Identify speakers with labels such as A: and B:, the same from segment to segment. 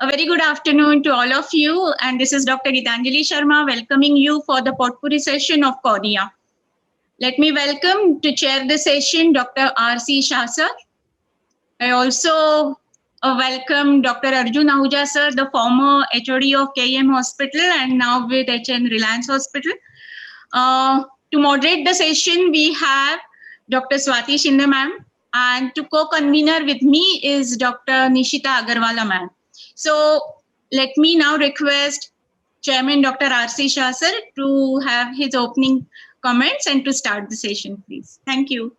A: A very good afternoon to all of you, and this is Dr. Gitanjali Sharma welcoming you for the potpourri session of cornea. Let me welcome to chair the session Dr. R.C. Shah sir. I also welcome Dr. Arjun Ahuja sir, the former HOD of KEM Hospital and now with HN Reliance Hospital. To moderate the session, we have Dr. Swati Shinde ma'am, and to co-convener with me is Dr. Nishita Agarwala ma'am. So let me now request Chairman Dr. R.C. Shah sir to have his opening comments and to start the session, please. Thank you.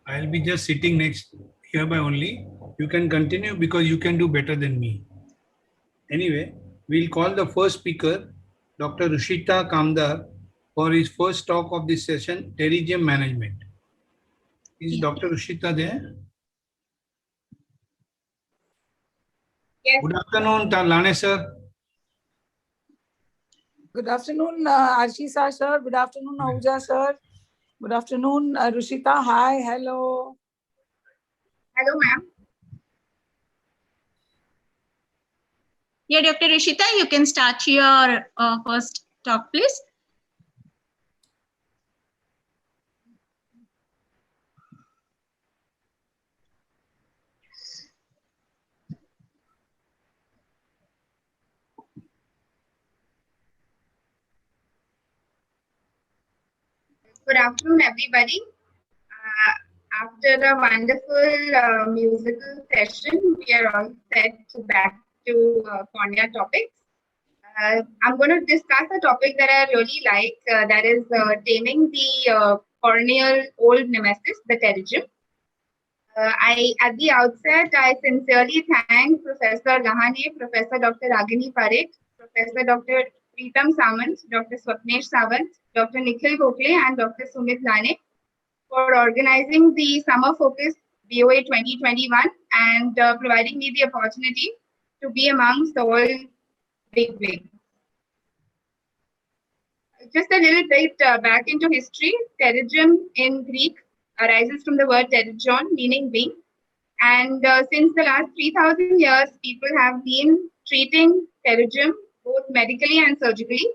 B: I'll be just sitting next hereby only. You can continue because you can do better than me. Anyway, we'll call the first speaker, Dr. Rushita Kamdar, for his first talk of this session, Pterygium Management. Is Dr. Rushita there?
C: Yes.
B: Good afternoon, Lane sir.
C: Good afternoon, Ashisa sir. Good afternoon, Ahuja sir. Good afternoon, Rushita. Hi, hello.
D: Hello, ma'am.
A: Yeah, Dr. Rishita, you can start your first talk, please.
D: Good afternoon, everybody. After a wonderful musical session, we are all set back to cornea topics. I'm going to discuss a topic that I really like, that is taming the corneal old nemesis, the pterygium. At the outset, I sincerely thank Professor Lahane, Professor Dr. Ragini Parekh, Professor Dr. Pritam Samant, Dr. Swapnesh Sawant, Dr. Nikhil Gokhale, and Dr. Sumit Lane for organizing the Summer Focus BOA 2021 and providing me the opportunity to be amongst all big wigs. Just a little bit back into history. Pterygium in Greek arises from the word pterygion, meaning wing. And since the last 3,000 years, people have been treating pterygium both medically and surgically.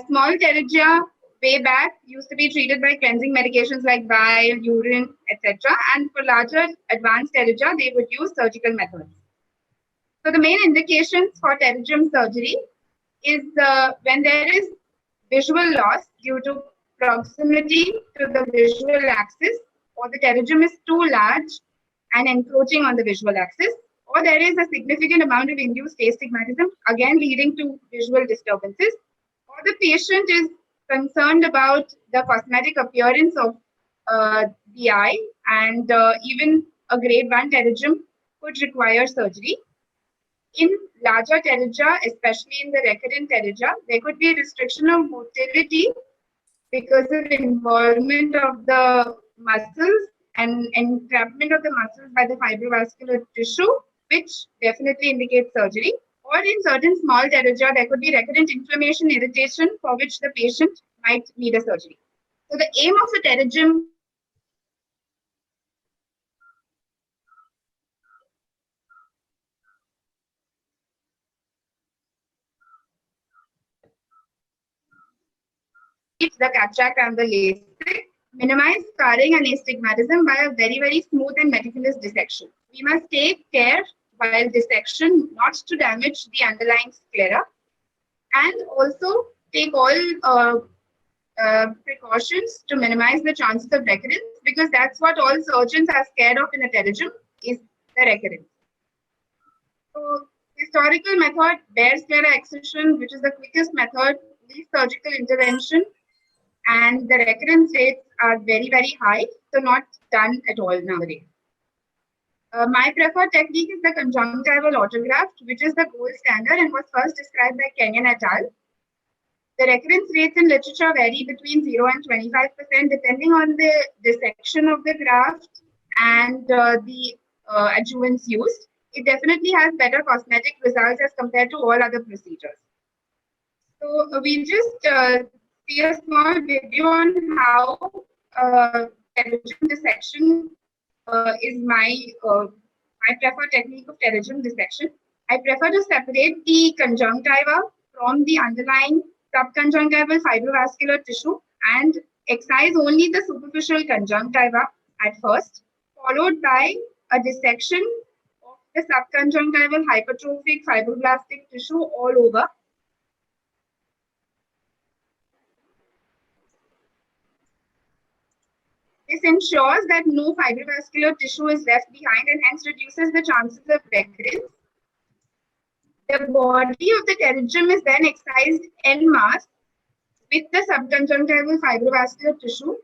D: Small pterygia way back used to be treated by cleansing medications like bile, urine, etc. And for larger advanced pterygia, they would use surgical methods. So the main indications for pterygium surgery is when there is visual loss due to proximity to the visual axis, or the pterygium is too large and encroaching on the visual axis, or there is a significant amount of induced astigmatism, again leading to visual disturbances, or the patient is concerned about the cosmetic appearance of the eye, and even a grade 1 pterygium could require surgery. In larger pterygia, especially in the recurrent pterygia, there could be a restriction of motility because of involvement of the muscles and entrapment of the muscles by the fibrovascular tissue, which definitely indicates surgery. Or in certain small pterygia, there could be recurrent inflammation, irritation, for which the patient might need a surgery. So the aim of the pterygium the cataract and the LASIK, minimize scarring and astigmatism by a very, very smooth and meticulous dissection. We must take care while dissection not to damage the underlying sclera, and also take all precautions to minimize the chances of recurrence, because that's what all surgeons are scared of in a pterygium, is the recurrence. So historical method, bare sclera excision, which is the quickest method, least surgical intervention, and the recurrence rates are very, very high, so not done at all nowadays. My preferred technique is the conjunctival autograft, which is the gold standard and was first described by Kenyon et al. The recurrence rates in literature vary between 0 and 25% depending on the dissection of the graft and the adjuvants used. It definitely has better cosmetic results as compared to all other procedures. So we just see a small video on how pterygium dissection is my preferred technique of pterygium dissection. I prefer to separate the conjunctiva from the underlying subconjunctival fibrovascular tissue and excise only the superficial conjunctiva at first, followed by a dissection of the subconjunctival hypertrophic fibroblastic tissue all over. This ensures that no fibrovascular tissue is left behind and hence reduces the chances of recurrence. The body of the pterygium is then excised en masse with the subconjunctival fibrovascular tissue.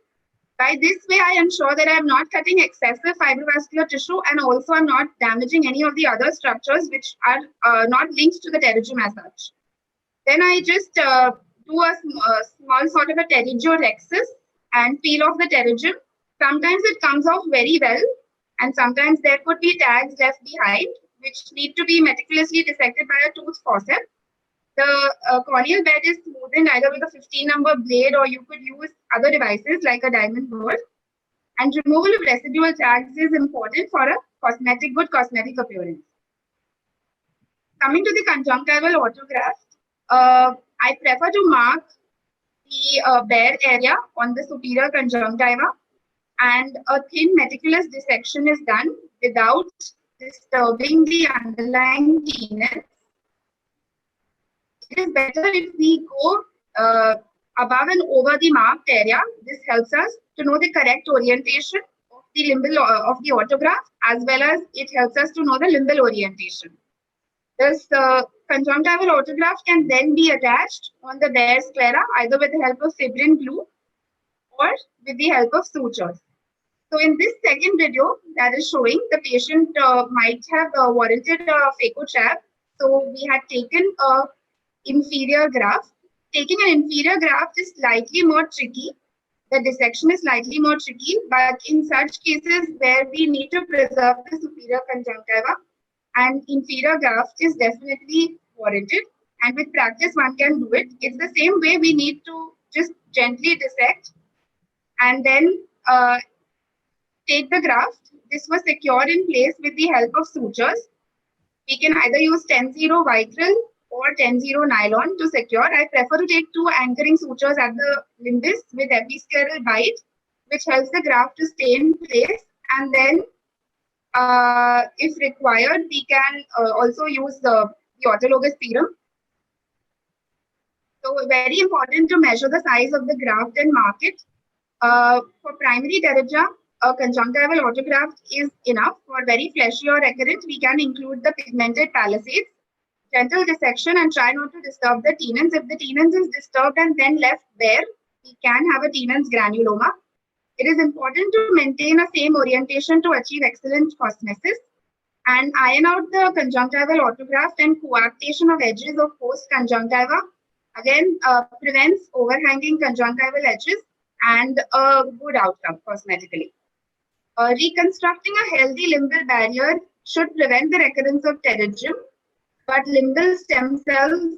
D: By this way, I ensure that I am not cutting excessive fibrovascular tissue and also I'm not damaging any of the other structures which are not linked to the pterygium as such. Then I just do a small sort of a pterygiorhexis and peel off the pterygium. Sometimes it comes off very well and sometimes there could be tags left behind which need to be meticulously dissected by a tooth forceps. The corneal bed is smoothened either with a 15-number blade or you could use other devices like a diamond burr. And removal of residual tags is important for a good cosmetic appearance. Coming to the conjunctival autograft, I prefer to mark the bare area on the superior conjunctiva and a thin meticulous dissection is done without disturbing the underlying tenons. It is better if we go above and over the marked area. This helps us to know the correct orientation of the limbal of the autograft as well as it helps us to know the limbal orientation. This conjunctival autograft can then be attached on the bare sclera either with the help of fibrin glue or with the help of sutures. So in this second video that is showing, the patient might have warranted a phaco-chab. So we had taken a inferior graft. Taking an inferior graft is slightly more tricky. The dissection is slightly more tricky, but in such cases where we need to preserve the superior conjunctiva, an inferior graft is definitely warranted. And with practice, one can do it. It's the same way we need to just gently dissect and then take the graft. This was secured in place with the help of sutures. We can either use 10-0 Vicryl or 10-0 nylon to secure. I prefer to take 2 anchoring sutures at the limbus with episcleral bite, which helps the graft to stay in place. And then, if required, we can also use the autologous serum. So, very important to measure the size of the graft and mark it. For primary pterygia, a conjunctival autograft is enough. For very fleshy or recurrent, we can include the pigmented palisades. Gentle dissection and try not to disturb the tenons. If the tenons is disturbed and then left bare, we can have a tenons granuloma. It is important to maintain a same orientation to achieve excellent cosmesis and iron out the conjunctival autograft and coarctation of edges of post conjunctiva. Again, prevents overhanging conjunctival edges and a good outcome cosmetically. Reconstructing a healthy limbal barrier should prevent the recurrence of pterygium, but limbal stem cells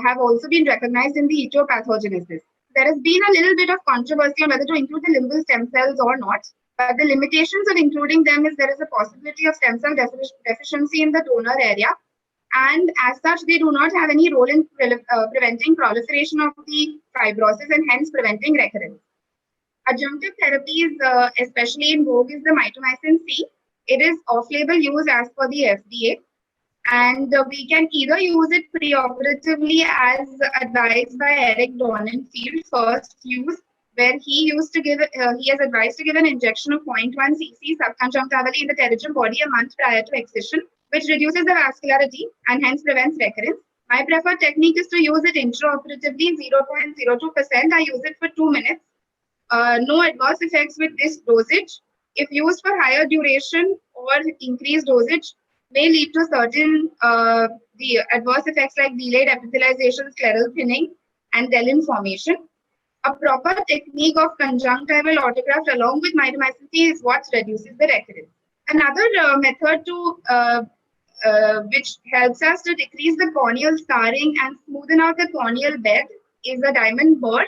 D: have also been recognized in the etiopathogenesis. There has been a little bit of controversy on whether to include the limbal stem cells or not, but the limitations of including them is there is a possibility of stem cell deficiency in the donor area, and as such, they do not have any role in preventing proliferation of the fibrosis and hence preventing recurrence. Adjunctive therapies, especially in vogue, is the mitomycin C. It is off-label use as per the FDA. And we can either use it preoperatively as advised by Eric Donenfeld, first use, where he has advised to give an injection of 0.1 cc subconjunctivally in the pterygium body a month prior to excision, which reduces the vascularity and hence prevents recurrence. My preferred technique is to use it intraoperatively, 0.02%. I use it for 2 minutes. No adverse effects with this dosage. If used for higher duration or increased dosage, may lead to certain the adverse effects like delayed epithelialization, scleral thinning, and delin formation. A proper technique of conjunctival autograft along with mitomycin C is what reduces the recurrence. Another method to which helps us to decrease the corneal scarring and smoothen out the corneal bed is a diamond burr,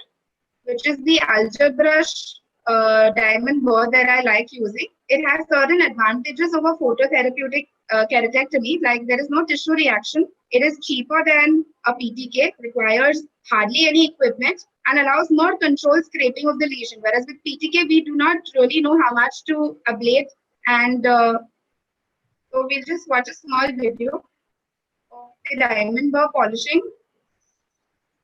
D: which is the Algebrush diamond burr that I like using. it has certain advantages over phototherapeutic keratectomy, like there is no tissue reaction. It is cheaper than a PTK, requires hardly any equipment, and allows more controlled scraping of the lesion. Whereas with PTK, we do not really know how much to ablate, and so we'll just watch a small video of the diamond burr polishing.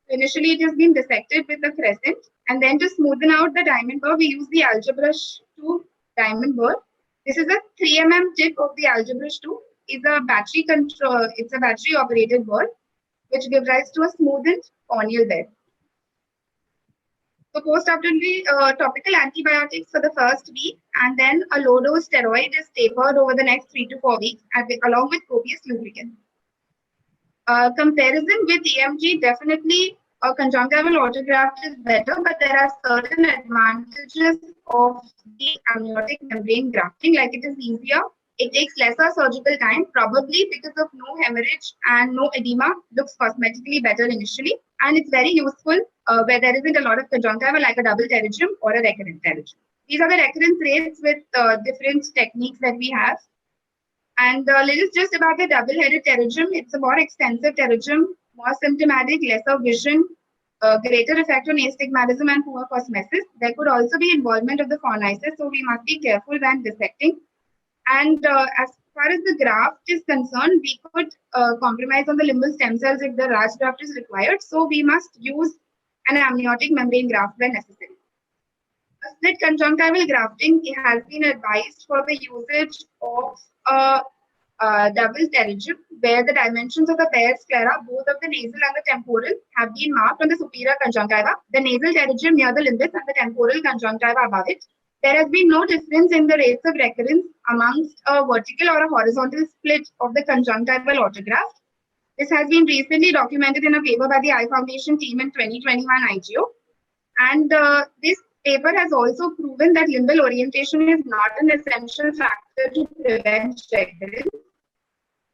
D: Initially, it has been dissected with a crescent, and then to smoothen out the diamond burr, we use the AlgaBrush 2 diamond burr. This is a 3 mm tip of the AlgaBrush 2. It's a battery control. It's a battery operated burr, which gives rise to a smoothened corneal bed. So post-operatively, topical antibiotics for the first week, and then a low-dose steroid is tapered over the next 3 to 4 weeks, along with copious lubricant. Comparison with EMG, definitely a conjunctival autograft is better, but there are certain advantages of the amniotic membrane grafting, like it is easier. It takes lesser surgical time, probably because of no hemorrhage and no edema, looks cosmetically better initially. And it's very useful where there isn't a lot of conjunctiva, like a double pterygium or a recurrent pterygium. These are the recurrence rates with different techniques that we have. And little just about the double-headed pterygium. It's a more extensive pterygium, more symptomatic, lesser vision, greater effect on astigmatism and poor cosmesis. There could also be involvement of the fornices, so we must be careful when dissecting. And as far as the graft is concerned, we could compromise on the limbal stem cells if the Raj graft is required. So we must use an amniotic membrane graft when necessary. A split conjunctival grafting has been advised for the usage of a double pterygium, where the dimensions of the pairs sclera, both of the nasal and the temporal, have been marked on the superior conjunctiva, the nasal pterygium near the limbus and the temporal conjunctiva above it. There has been no difference in the rates of recurrence amongst a vertical or a horizontal split of the conjunctival autograft. This has been recently documented in a paper by the Eye Foundation team in 2021 IGO. And this paper has also proven that limbal orientation is not an essential factor to prevent recurrence.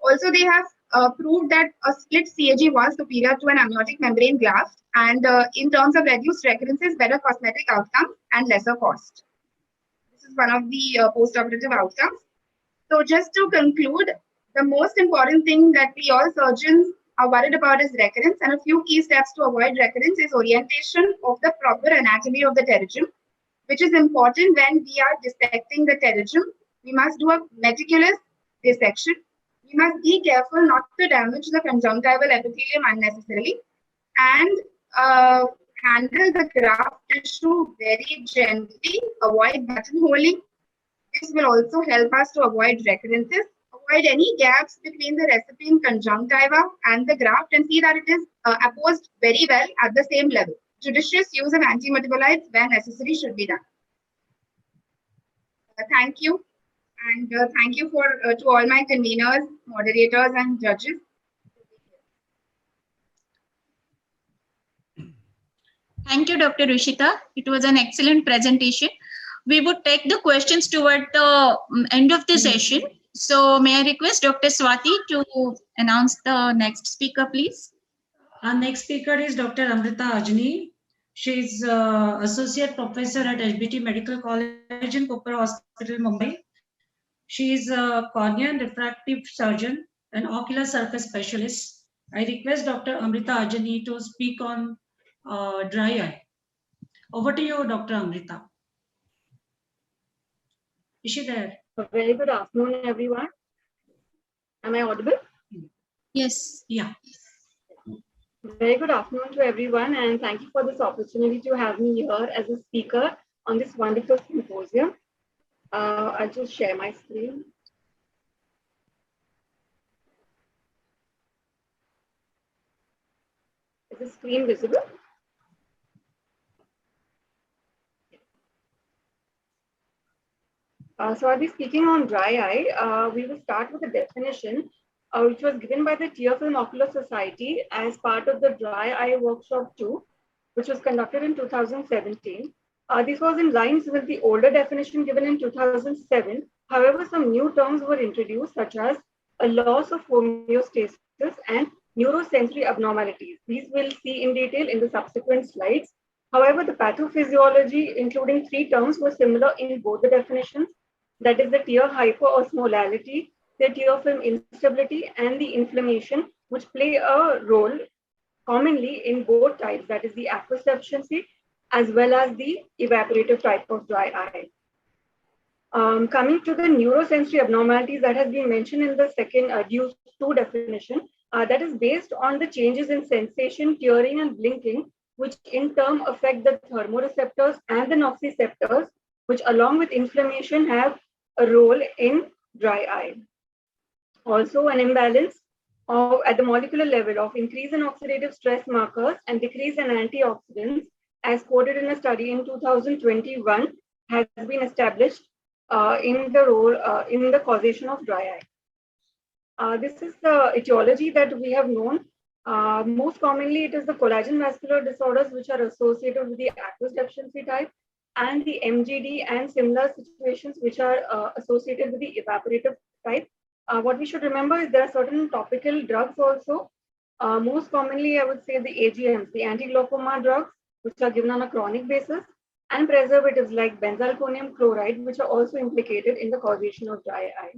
D: Also, they have proved that a split CAG was superior to an amniotic membrane graft, and in terms of reduced recurrences, better cosmetic outcomes and lesser cost. This is one of the post-operative outcomes. So just to conclude, the most important thing that we all surgeons are worried about is recurrence, and a few key steps to avoid recurrence is orientation of the proper anatomy of the pterygium, which is important when we are dissecting the pterygium. We must do a meticulous dissection. We must be careful not to damage the conjunctival epithelium unnecessarily, and handle the graft tissue very gently, avoid buttonholing. This will also help us to avoid recurrences. Avoid any gaps between the recipient conjunctiva and the graft, and see that it is apposed very well at the same level. Judicious use of antimetabolites when necessary should be done. Thank you. And thank you to all my conveners, moderators, and judges.
A: Thank you, Dr. Rushita. It was an excellent presentation. We would take the questions toward the end of the session. So may I request Dr. Swati to announce the next speaker, please?
E: Our next speaker is Dr. Amrita Ajani. She is Associate Professor at HBT Medical College in Koppal Hospital, Mumbai. She is a cornea and refractive surgeon and ocular surface specialist. I request Dr. Amrita Ajani to speak on dry eye. Over to you, Dr. Amrita. Is she there?
F: A very good afternoon, everyone. Am I audible?
A: Yes.
E: Yeah.
F: Very good afternoon to everyone, and thank you for this opportunity to have me here as a speaker on this wonderful symposium. I'll just share my screen. Is the screen visible? So I'll be speaking on dry eye. We will start with a definition which was given by the Tearfilm Ocular Society as part of the Dry Eye Workshop 2, which was conducted in 2017. This was in lines with the older definition given in 2007. However, some new terms were introduced, such as a loss of homeostasis and neurosensory abnormalities. These we'll see in detail in the subsequent slides. However, the pathophysiology, including 3 terms, was similar in both the definitions. that is the tear hyperosmolality, the tear film instability, and the inflammation, which play a role commonly in both types, that is the aqueous deficiency as well as the evaporative type of dry eye. Coming to the neurosensory abnormalities that has been mentioned in the second DUCE-2 definition, that is based on the changes in sensation, tearing, and blinking, which in turn affect the thermoreceptors and the nociceptors, which along with inflammation have a role in dry eye. Also, an imbalance at the molecular level of increase in oxidative stress markers and decrease in antioxidants, as quoted in a study in 2021, has been established in the causation of dry eye. This is the etiology that we have known. Most commonly, it is the collagen vascular disorders which are associated with the aqueous deficiency type, and the MGD and similar situations which are associated with the evaporative type. What we should remember is there are certain topical drugs also. Most commonly, I would say the AGMs, the anti-glaucoma drugs, which are given on a chronic basis, and preservatives like benzalkonium chloride, which are also implicated in the causation of dry eye.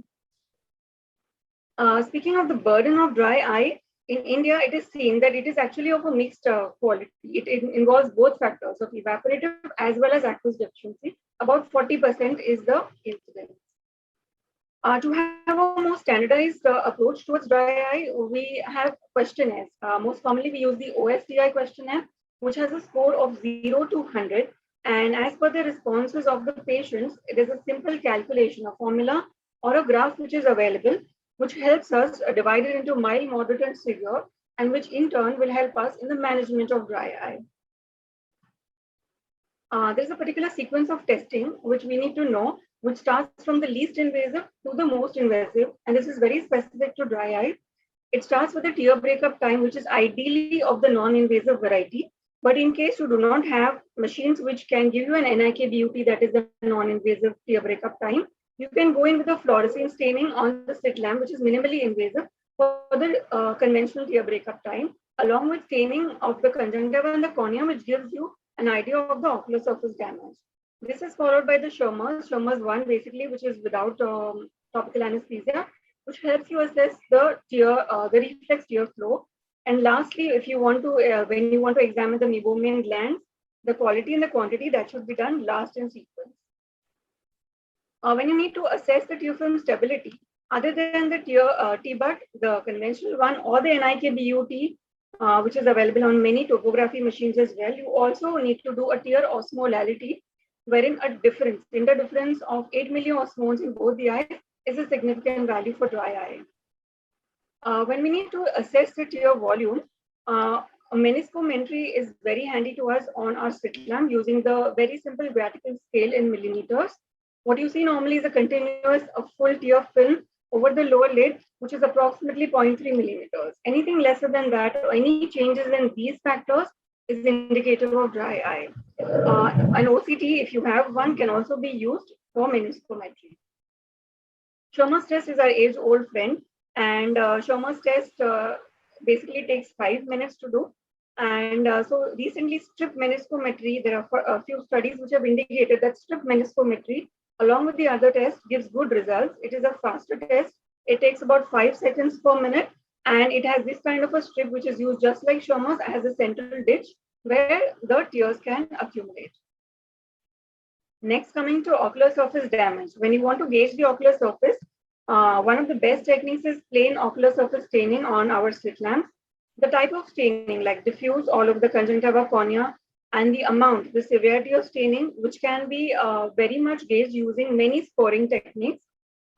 F: Speaking of the burden of dry eye, in India, it is seen that it is actually of a mixed quality. It involves both factors of evaporative as well as aqueous deficiency. About 40% is the incidence. To have a more standardized approach towards dry eye, we have questionnaires. Most commonly, we use the OSDI questionnaire, which has a score of 0 to 100. And as per the responses of the patients, it is a simple calculation, a formula or a graph which is available, which helps us divide it into mild, moderate, and severe, and which in turn will help us in the management of dry eye. There's a particular sequence of testing which we need to know, which starts from the least invasive to the most invasive, and this is very specific to dry eye. It starts with the tear breakup time, which is ideally of the non-invasive variety. But in case you do not have machines which can give you an NIK-BUT, that is the non-invasive tear breakup time, you can go in with a fluorescein staining on the slit lamp, which is minimally invasive for the conventional tear breakup time, along with staining of the conjunctiva and the cornea, which gives you an idea of the ocular surface damage. This is followed by the Schirmer's 1, basically, which is without topical anesthesia, which helps you assess the reflex tear flow. And lastly, if you want to, when you want to examine the meibomian glands, the quality and the quantity, that should be done last in sequence. When you need to assess the tear film stability, other than the TBUT, the conventional one, or the NIK-BUT, which is available on many topography machines as well, you also need to do a tear osmolality, wherein a interdifference of 8 milliosmoles in both the eyes is a significant value for dry eye. When we need to assess the tear volume, a meniscometry is very handy to us on our slit lamp using the very simple graphical scale in millimeters. What you see normally is a continuous full tear film over the lower lid, which is approximately 0.3 millimeters. Anything lesser than that or any changes in these factors is indicative of dry eye. An OCT, if you have one, can also be used for meniscometry. Schirmer's test is our age-old friend, and Schirmer's test basically takes 5 minutes to do. And so recently, strip meniscometry, there are a few studies which have indicated that strip meniscometry, along with the other tests, gives good results. It is a faster test. It takes about 5 seconds per minute, and it has this kind of a strip which is used just like Schirmer's as a central ditch where the tears can accumulate. Next, coming to ocular surface damage. When you want to gauge the ocular surface, one of the best techniques is plain ocular surface staining on our slit lamps. The type of staining, like diffuse all over the conjunctiva cornea, and the amount, the severity of staining, which can be very much gauged using many scoring techniques.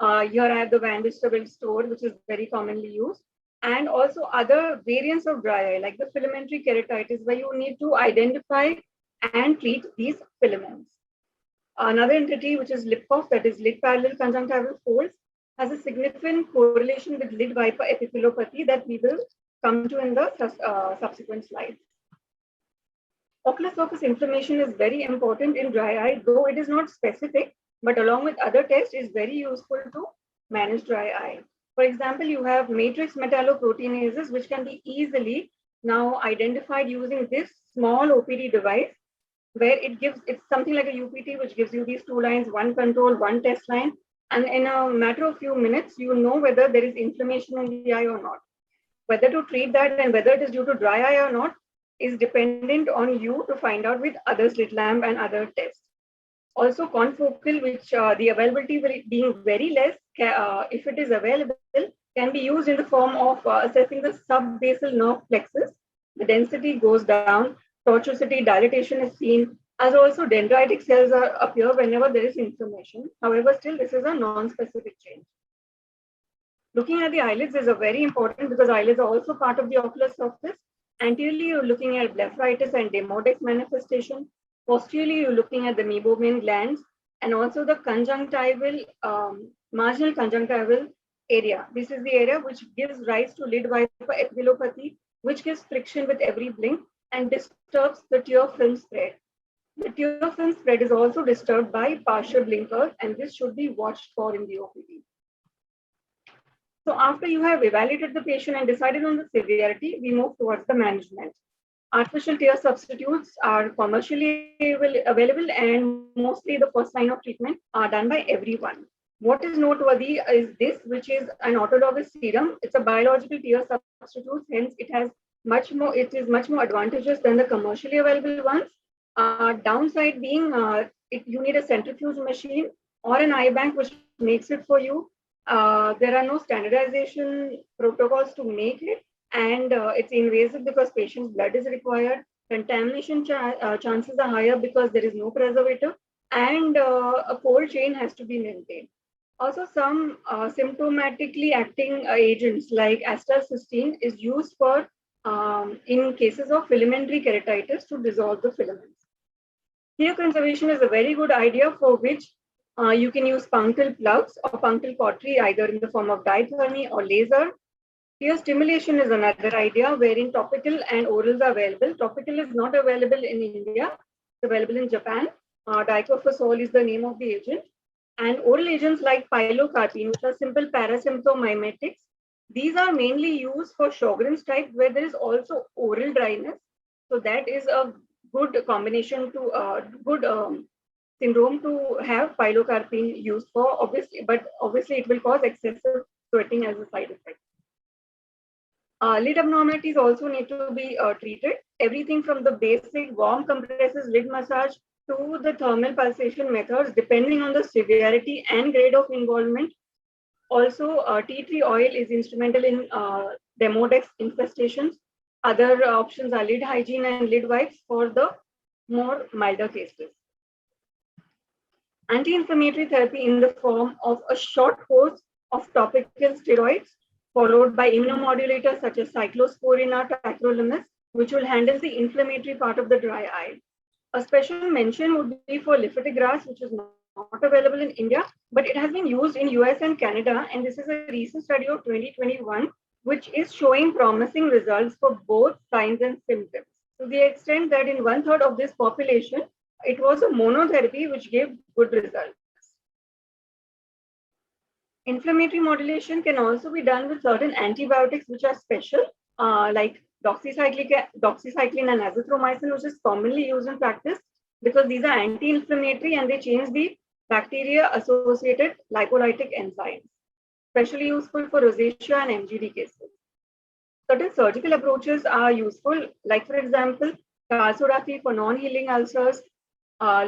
F: Here I have the Van Distelrooy score, which is very commonly used, and also other variants of dry eye, like the filamentary keratitis, where you need to identify and treat these filaments. Another entity, which is Lipkoff, that is lid parallel conjunctival folds, has a significant correlation with lid viper epitheliopathy that we will come to in the subsequent slides. Ocular surface inflammation is very important in dry eye, though it is not specific, but along with other tests is very useful to manage dry eye. For example, you have matrix metalloproteinases, which can be easily now identified using this small OPD device, where it's something like a UPT, which gives you these 2 lines, one control, one test line, And in a matter of few minutes, you know whether there is inflammation in the eye or not. Whether to treat that and whether it is due to dry eye or not is dependent on you to find out with other slit lamp and other tests. Also, confocal, which the availability being very less, if it is available, can be used in the form of assessing the subbasal nerve plexus. The density goes down, tortuosity, dilatation is seen, as also dendritic cells appear whenever there is inflammation. However, still this is a non-specific change. Looking at the eyelids is a very important because eyelids are also part of the ocular surface. Anteriorly, you're looking at blepharitis and Demodex manifestation. Posteriorly, you're looking at the meibomian glands and also the conjunctival, marginal conjunctival area. This is the area which gives rise to lid viper epiphyllopathy, which gives friction with every blink and disturbs the tear film spread. The tear film spread is also disturbed by partial blinkers, and this should be watched for in the OPD. So after you have evaluated the patient and decided on the severity, we move towards the management. Artificial tear substitutes are commercially available, and mostly the first line of treatment are done by everyone. What is noteworthy is this, which is an autologous serum. It's a biological tear substitute, hence it is much more advantageous than the commercially available ones. Downside being you need a centrifuge machine or an eye bank which makes it for you. There are no standardization protocols to make it, and it's invasive because patient's blood is required. Contamination chances are higher because there is no preservative, and a cold chain has to be maintained. Also, some symptomatically acting agents like acetylcysteine is used for in cases of filamentary keratitis to dissolve the filaments. Tear conservation is a very good idea for which you can use punctal plugs or punctal cautery either in the form of diathermy or laser. Tear stimulation is another idea wherein topical and orals are available. Topical is not available in India, it's available in Japan. Diclofosol is the name of the agent. And oral agents like pilocarpine, which are simple parasymptomimetics, these are mainly used for Sjogren's type where there is also oral dryness. So that is a good combination to good syndrome to have pilocarpine used for, obviously, but obviously it will cause excessive sweating as a side effect. Lid abnormalities also need to be treated. Everything from the basic warm compresses, lid massage to the thermal pulsation methods, depending on the severity and grade of involvement. Also, tea tree oil is instrumental in Demodex infestations. Other options are lid hygiene and lid wipes for the more milder cases. Anti-inflammatory therapy in the form of a short course of topical steroids followed by immunomodulators such as cyclosporin or tacrolimus, which will handle the inflammatory part of the dry eye. A special mention would be for lifitegrast, which is not available in India, but it has been used in US and Canada. And this is a recent study of 2021, which is showing promising results for both signs and symptoms. To the extent that in 1/3 of this population, it was a monotherapy which gave good results. Inflammatory modulation can also be done with certain antibiotics which are special, like doxycycline and azithromycin, which is commonly used in practice because these are anti-inflammatory and they change the bacteria-associated lipolytic enzymes, especially useful for rosacea and MGD cases. Certain surgical approaches are useful, like for example, calcography for non-healing ulcers,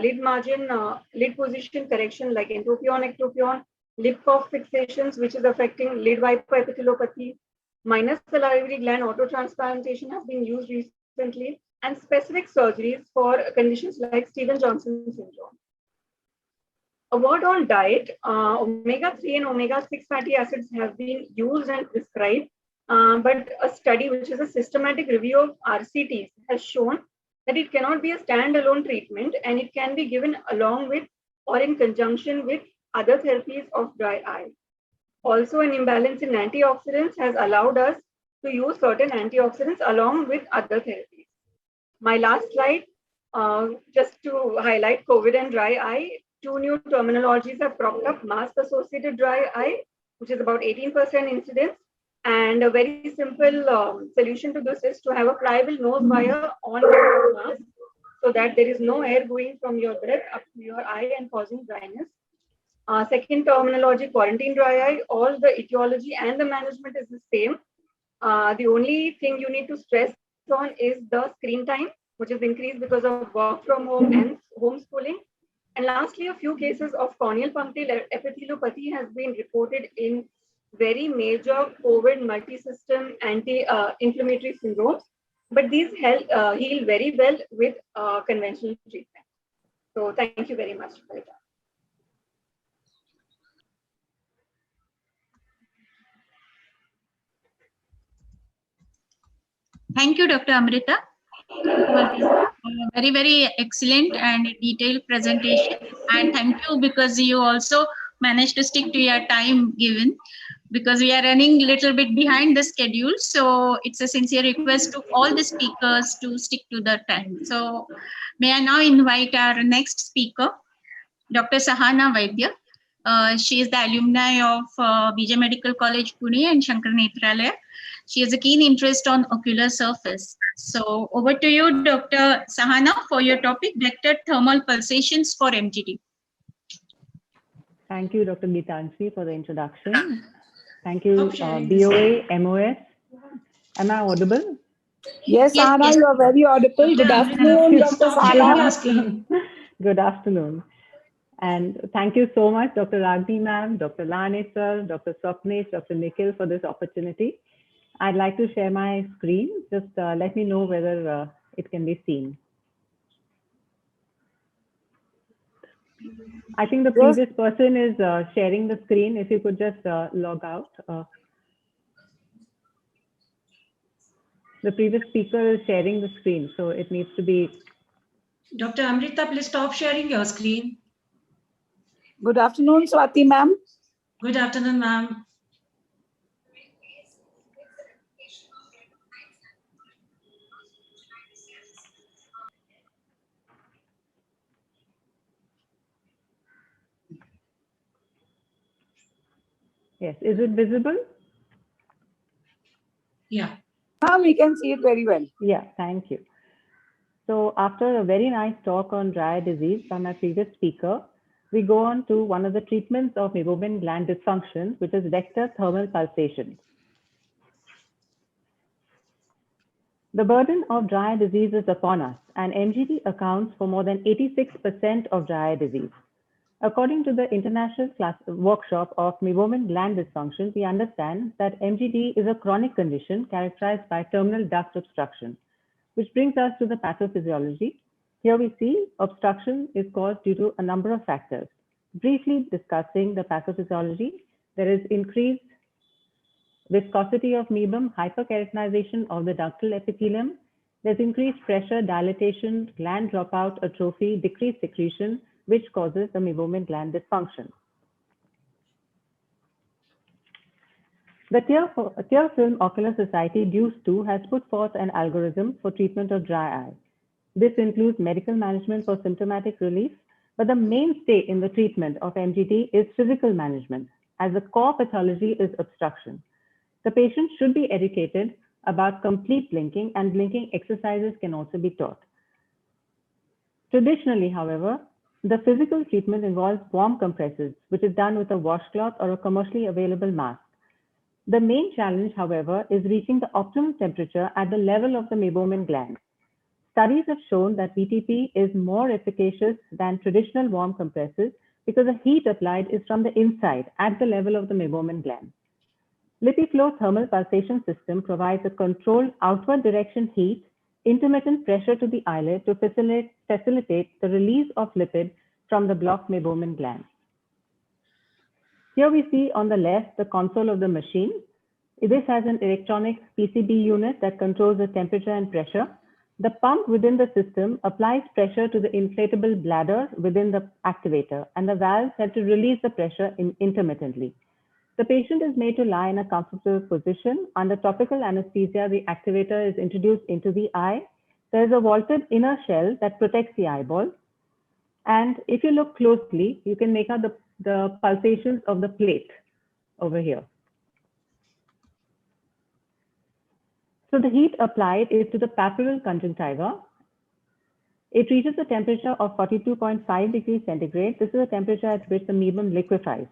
F: lid margin, lid position correction like entropion, ectropion, lip cough fixations, which is affecting lid viper epitheliopathy, minor salivary gland autotransplantation has been used recently, and specific surgeries for conditions like Stevens-Johnson syndrome. A word on diet, omega-3 and omega-6 fatty acids have been used and prescribed, but a study which is a systematic review of RCTs has shown that it cannot be a standalone treatment and it can be given along with or in conjunction with other therapies of dry eye. Also, an imbalance in antioxidants has allowed us to use certain antioxidants along with other therapies. My last slide, just to highlight COVID and dry eye, 2 new terminologies have cropped up: mask-associated dry eye, which is about 18% incidence, and a very simple solution to this is to have a pliable nose wire on your mask so that there is no air going from your breath up to your eye and causing dryness. Second terminology, quarantine dry eye, all the etiology and the management is the same. The only thing you need to stress on is the screen time, which is increased because of work from home and homeschooling. And lastly, a few cases of corneal punctal epithelopathy has been reported in very major COVID multi-system anti-inflammatory syndromes, but these heal very well with conventional treatment. So thank you very much for your time.
A: Thank you, Dr. Amrita. It was a very, very excellent and detailed presentation. And thank you because you also managed to stick to your time given, because we are running a little bit behind the schedule. So it's a sincere request to all the speakers to stick to the time. So may I now invite our next speaker, Dr. Sahana Vaidya. She is the alumni of BJ Medical College, Pune and Shankar Nethralaya. She has a keen interest on ocular surface. So over to you, Dr. Sahana, for your topic, vector thermal pulsations for MGD.
G: Thank you, Dr. Gitanjali, for the introduction. Thank you, BOA, MOS. Am I audible?
C: Yes,
A: Yes,
C: Sahana,
A: yes.
C: you are very audible. Good afternoon, Dr. Sahana.
G: Good afternoon. And thank you so much, Dr. Ragni ma'am, Dr. Lane sir, Dr. Swapnesh, Dr. Nikhil for this opportunity. I'd like to share my screen. Just let me know whether it can be seen. I think the previous person is sharing the screen. If you could just log out. The previous speaker is sharing the screen, so it needs to be.
E: Dr. Amrita, please stop sharing your screen.
C: Good afternoon, Swati ma'am.
E: Good afternoon, ma'am.
G: Yes, is it visible?
E: Yeah.
C: Now we can see it very well.
G: Yeah, thank you. So after a very nice talk on dry eye disease by my previous speaker, we go on to one of the treatments of meibomian gland dysfunction, which is vector thermal pulsation. The burden of dry eye disease is upon us, and MGD accounts for more than 86% of dry eye disease. According to the International Workshop of Meibomian Gland Dysfunction, we understand that MGD is a chronic condition characterized by terminal duct obstruction, which brings us to the pathophysiology. Here we see obstruction is caused due to a number of factors. Briefly discussing the pathophysiology, there is increased viscosity of meibum, hyperkeratinization of the ductal epithelium. There's increased pressure, dilatation, gland dropout, atrophy, decreased secretion, which causes the meibomian gland dysfunction. The Tear Film Ocular Society, DUCE2, has put forth an algorithm for treatment of dry eye. This includes medical management for symptomatic relief, but the mainstay in the treatment of MGD is physical management, as the core pathology is obstruction. The patient should be educated about complete blinking, and blinking exercises can also be taught. Traditionally, however, the physical treatment involves warm compresses, which is done with a washcloth or a commercially available mask. The main challenge, however, is reaching the optimal temperature at the level of the meibomian gland. Studies have shown that VTP is more efficacious than traditional warm compresses because the heat applied is from the inside at the level of the meibomian gland. LipiFlow thermal pulsation system provides a controlled outward direction heat, intermittent pressure to the eyelid to facilitate the release of lipid from the blocked meibomian gland. Here we see on the left the console of the machine. This has an electronic PCB unit that controls the temperature and pressure. The pump within the system applies pressure to the inflatable bladder within the activator, and the valves help to release the pressure intermittently. The patient is made to lie in a comfortable position. Under topical anesthesia, the activator is introduced into the eye. There is a vaulted inner shell that protects the eyeball. And if you look closely, you can make out the pulsations of the plate over here. So the heat applied is to the papillary conjunctiva. It reaches a temperature of 42.5 degrees centigrade. This is a temperature at which the mebum liquefies.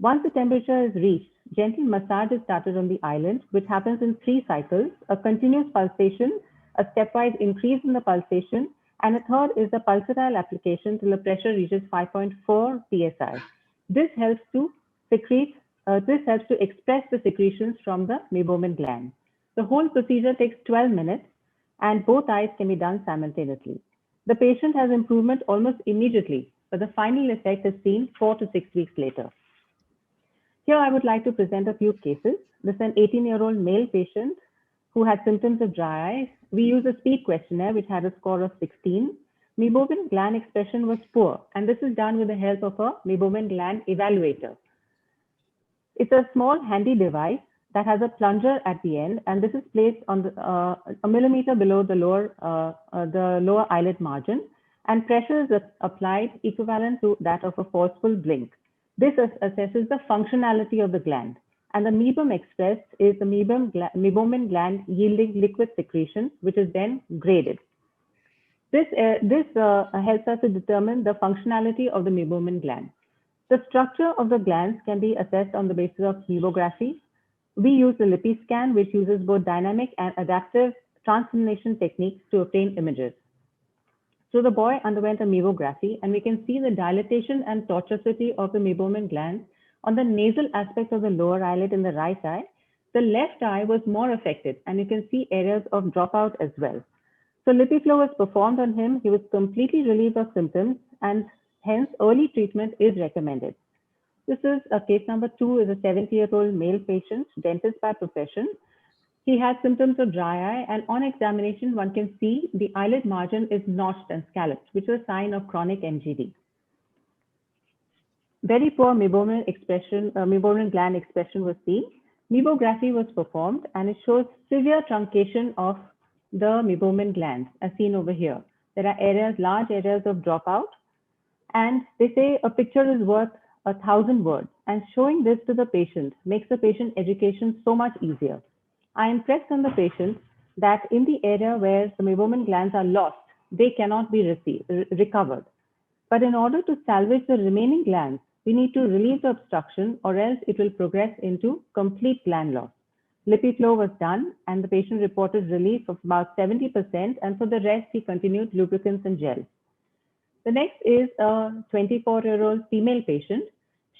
G: Once the temperature is reached, gentle massage is started on the island, which happens in 3 cycles: a continuous pulsation, a stepwise increase in the pulsation, and a third is the pulsatile application till the pressure reaches 5.4 psi. This helps to express the secretions from the meibomian gland. The whole procedure takes 12 minutes, and both eyes can be done simultaneously. The patient has improvement almost immediately, but the final effect is seen 4 to 6 weeks later. Here I would like to present a few cases. This is an 18-year-old male patient who had symptoms of dry eye. We used a speed questionnaire which had a score of 16. Meibomian gland expression was poor, and this is done with the help of a meibomian gland evaluator. It's a small handy device that has a plunger at the end, and this is placed on the, a millimeter below the lower eyelid margin, and pressure is applied equivalent to that of a forceful blink. This assesses the functionality of the gland, and the mebum expressed is the meibomian gland yielding liquid secretion, which is then graded. This helps us to determine the functionality of the meibomian gland. The structure of the glands can be assessed on the basis of meibography. We use the LipiScan, which uses both dynamic and adaptive transformation techniques to obtain images. So the boy underwent a meibography, and we can see the dilatation and tortuosity of the meibomian gland on the nasal aspect of the lower eyelid in the right eye. The left eye was more affected, and you can see areas of dropout as well. So LipiFlow was performed on him. He was completely relieved of symptoms, and hence early treatment is recommended. This is case number 2, is a 70-year-old male patient, dentist by profession. He had symptoms of dry eye, and on examination, one can see the eyelid margin is notched and scalloped, which is a sign of chronic MGD. Very poor meibomian gland expression was seen. Meibography was performed, and it shows severe truncation of the meibomian glands, as seen over here. There are areas, large areas of dropout, and they say a picture is worth 1,000 words, and showing this to the patient makes the patient education so much easier. I impressed on the patient that in the area where the meibomian glands are lost, they cannot be recovered. But in order to salvage the remaining glands, we need to relieve the obstruction, or else it will progress into complete gland loss. LipiFlow was done, and the patient reported relief of about 70%, and for the rest, he continued lubricants and gels. The next is a 24-year-old female patient.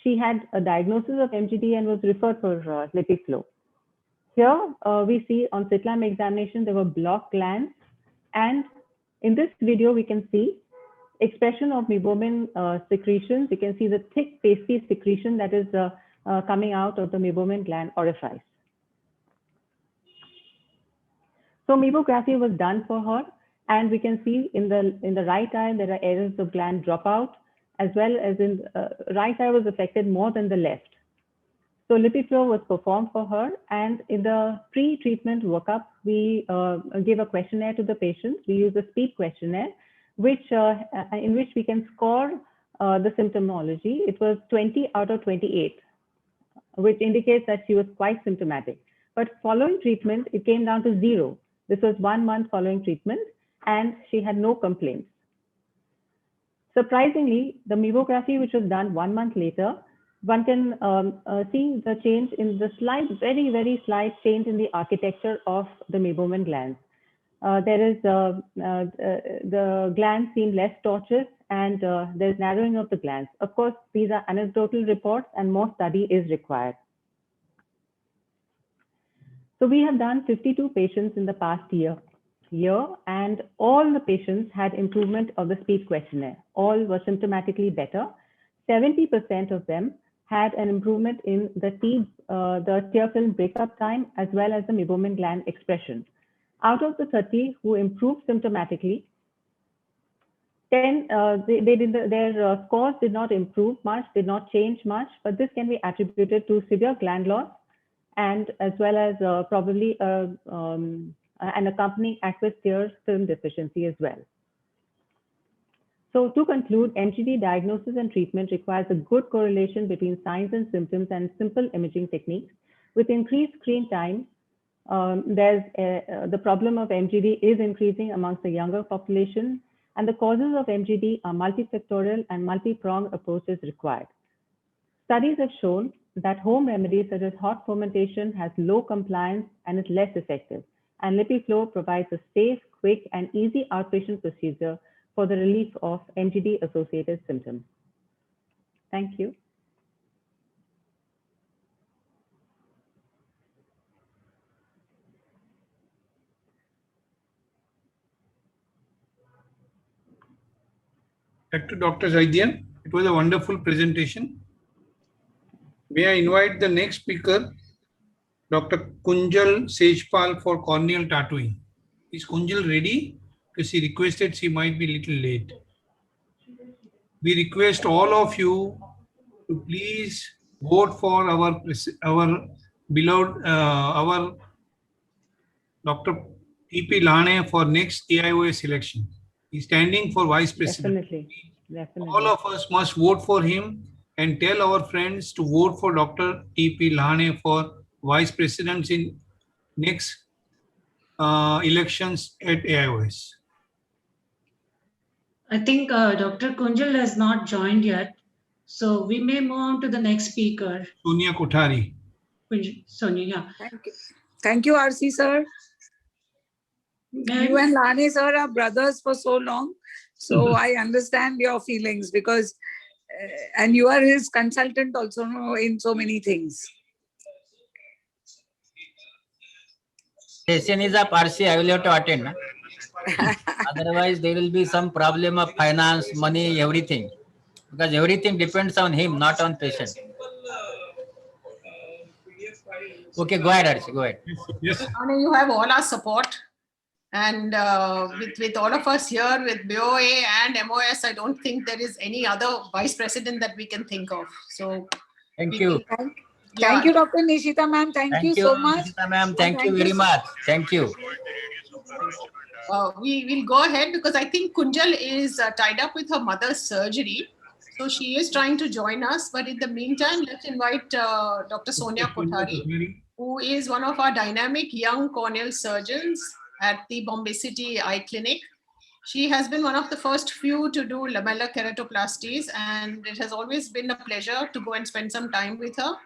G: She had a diagnosis of MGD and was referred for LipiFlow. Here we see on slit-lamp examination, there were blocked glands. And in this video, we can see expression of meibomian secretions. You can see the thick pasty secretion that is coming out of the meibomian gland orifice. So meibography was done for her. And we can see in the right eye, there are areas of gland dropout, as well as in right eye was affected more than the left. So LipiFlow was performed for her. And in the pre-treatment workup, we gave a questionnaire to the patient. We used a speed questionnaire, in which we can score the symptomology. It was 20 out of 28, which indicates that she was quite symptomatic. But following treatment, it came down to 0. This was 1 month following treatment, and she had no complaints. Surprisingly, the meibography, which was done 1 month later, one can see the change in the slight, very, very slight change in the architecture of the meibomian glands. The glands seem less tortuous, and there's narrowing of the glands. Of course, these are anecdotal reports, and more study is required. So we have done 52 patients in the past year, and all the patients had improvement of the speed questionnaire. All were symptomatically better. 70% of them had an improvement in the tear film breakup time, as well as the meibomian gland expression. Out of the 30 who improved symptomatically, 10 their scores did not improve much, did not change much, but this can be attributed to severe gland loss, and as well as probably an accompanying aqueous tear film deficiency as well. So to conclude, MGD diagnosis and treatment requires a good correlation between signs and symptoms and simple imaging techniques. With increased screen time, the problem of MGD is increasing amongst the younger population. and the causes of MGD are multifactorial and multi-pronged approaches required. Studies have shown that home remedies such as hot fermentation has low compliance and is less effective, and LipiFlow provides a safe, quick, and easy outpatient procedure for the relief of MGD-associated symptoms. Thank you.
B: Back to Dr. Zaidyan. It was a wonderful presentation. May I invite the next speaker, Dr. Kunjal Sejpal, for corneal tattooing. Is Kunjal ready? Because she requested she might be a little late. We request all of you to please vote for our beloved, our Dr. T.P. Lahane for next AIOS election. He's standing for Vice President.
G: Definitely.
B: All of us must vote for him and tell our friends to vote for Dr. T.P. Lahane for Vice President in next elections at AIOS.
E: I think Dr. Kunjal has not joined yet. So we may move on to the next speaker.
B: Sonia Kothari.
E: Sonia, yeah.
C: Thank you. Thank you, RC sir. You and Lahane sir are brothers for so long. So I understand your feelings because, and you are his consultant also in so many things.
H: Session is a RC, I will have to attend. Na? Otherwise, there will be some problem of finance, money, everything. Because everything depends on him, not on patient. Okay, go ahead, Archie, go ahead.
B: Yes.
I: You have all our support. And with all of us here with BOA and MOS, I don't think there is any other vice president that we can think of. So
H: Thank you.
C: Thank you, Dr. Nishita ma'am. Thank you so much.
H: Nishita ma'am, thank you very much. Thank you.
I: We will go ahead because I think Kunjal is tied up with her mother's surgery. So she is trying to join us. But in the meantime, let's invite Dr. Sonia Kothari, who is one of our dynamic young corneal surgeons at the Bombay City Eye Clinic. She has been one of the first few to do lamellar keratoplasties, and it has always been a pleasure to go and spend some time with her.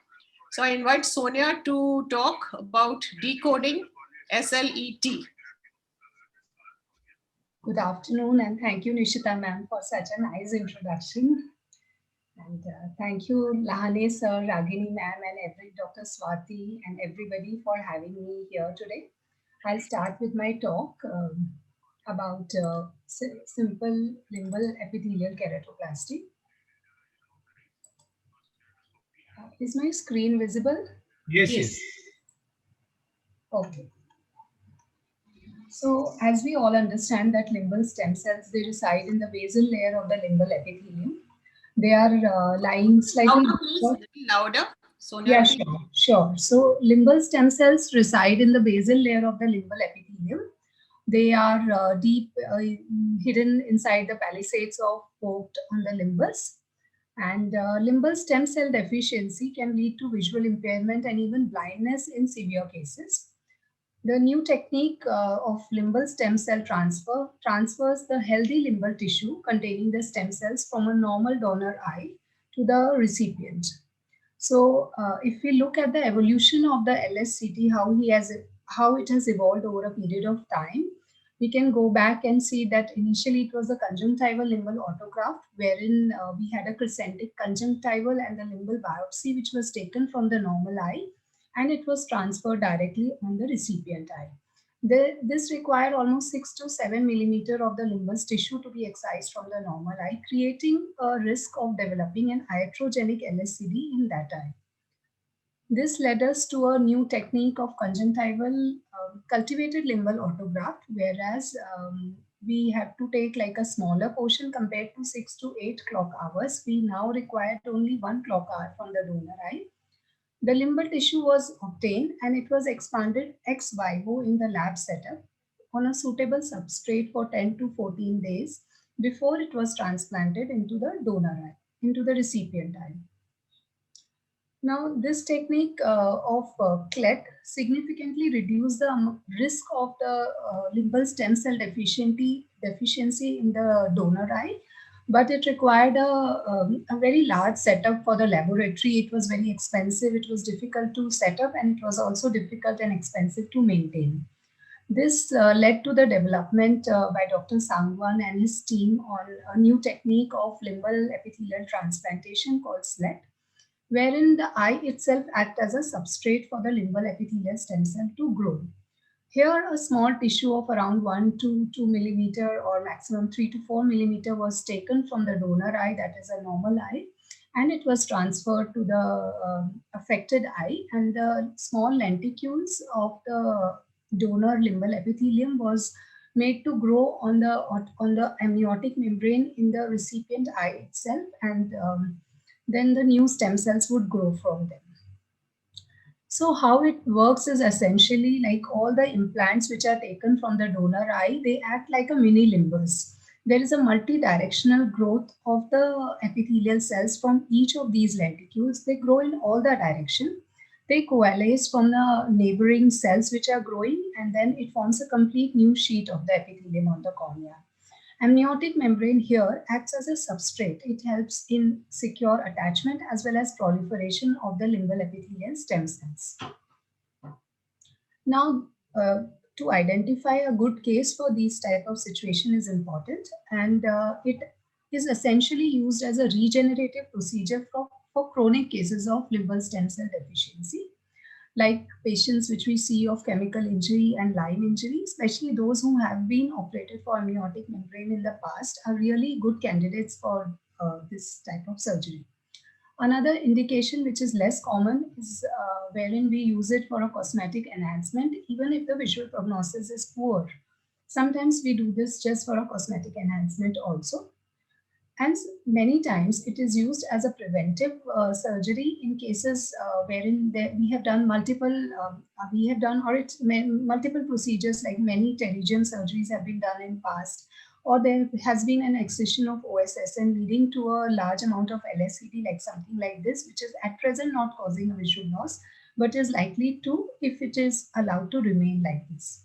I: So I invite Sonia to talk about decoding SLET.
J: Good afternoon, and thank you, Nishita ma'am, for such a nice introduction. And thank you, Lahane sir, Ragini ma'am, and Dr. Swati, and everybody for having me here today. I'll start with my talk about simple limbal epithelial keratoplasty. Is my screen visible?
B: Yes.
J: Okay. So as we all understand that limbal stem cells, they reside in the basal layer of the limbal epithelium. They are lying slightly
I: louder. Sonia,
J: yeah, sure. So limbal stem cells reside in the basal layer of the limbal epithelium. They are deep hidden inside the palisades of poked on the limbus. And limbal stem cell deficiency can lead to visual impairment and even blindness in severe cases. The new technique of limbal stem cell transfer transfers the healthy limbal tissue containing the stem cells from a normal donor eye to the recipient. So if we look at the evolution of the LSCT, how it has evolved over a period of time, we can go back and see that initially it was a conjunctival limbal autograft, wherein we had a crescentic conjunctival and the limbal biopsy, which was taken from the normal eye, and it was transferred directly on the recipient eye. This required almost 6 to 7 millimeter of the limbus tissue to be excised from the normal eye, creating a risk of developing an iatrogenic LSCD in that eye. This led us to a new technique of conjunctival cultivated limbal autograft, whereas we have to take like a smaller portion compared to 6 to 8 clock hours. We now required only 1 clock hour from the donor eye. The limbal tissue was obtained and it was expanded ex vivo in the lab setup on a suitable substrate for 10 to 14 days before it was transplanted into the donor eye, into the recipient eye. Now, this technique of CLET significantly reduced the risk of the limbal stem cell deficiency in the donor eye, but it required a very large setup for the laboratory. It was very expensive, it was difficult to set up, and it was also difficult and expensive to maintain. This led to the development by Dr. Sangwan and his team on a new technique of limbal epithelial transplantation called SLET, wherein the eye itself acts as a substrate for the limbal epithelial stem cell to grow. Here, a small tissue of around 1 to 2 millimeter or maximum 3 to 4 millimeter was taken from the donor eye, that is a normal eye, and it was transferred to the affected eye, and the small lenticules of the donor limbal epithelium was made to grow on the amniotic membrane in the recipient eye itself, and then the new stem cells would grow from them. So how it works is essentially like all the implants which are taken from the donor eye, they act like a mini limbus. There is a multi-directional growth of the epithelial cells from each of these lenticules. They grow in all the direction. They coalesce from the neighboring cells which are growing, and then it forms a complete new sheet of the epithelium on the cornea. Amniotic membrane here acts as a substrate. It helps in secure attachment as well as proliferation of the limbal epithelial stem cells. Now, to identify a good case for these type of situation is important, and it is essentially used as a regenerative procedure for chronic cases of limbal stem cell deficiency, like patients which we see of chemical injury and Lyme injury, especially those who have been operated for amniotic membrane in the past, are really good candidates for this type of surgery. Another indication which is less common is wherein we use it for a cosmetic enhancement, even if the visual prognosis is poor. Sometimes we do this just for a cosmetic enhancement also. And many times it is used as a preventive surgery in cases wherein we have done multiple procedures, like many pterygium surgeries have been done in past, or there has been an excision of OSSN leading to a large amount of LSCD, like something like this, which is at present not causing a visual loss, but is likely to if it is allowed to remain like this.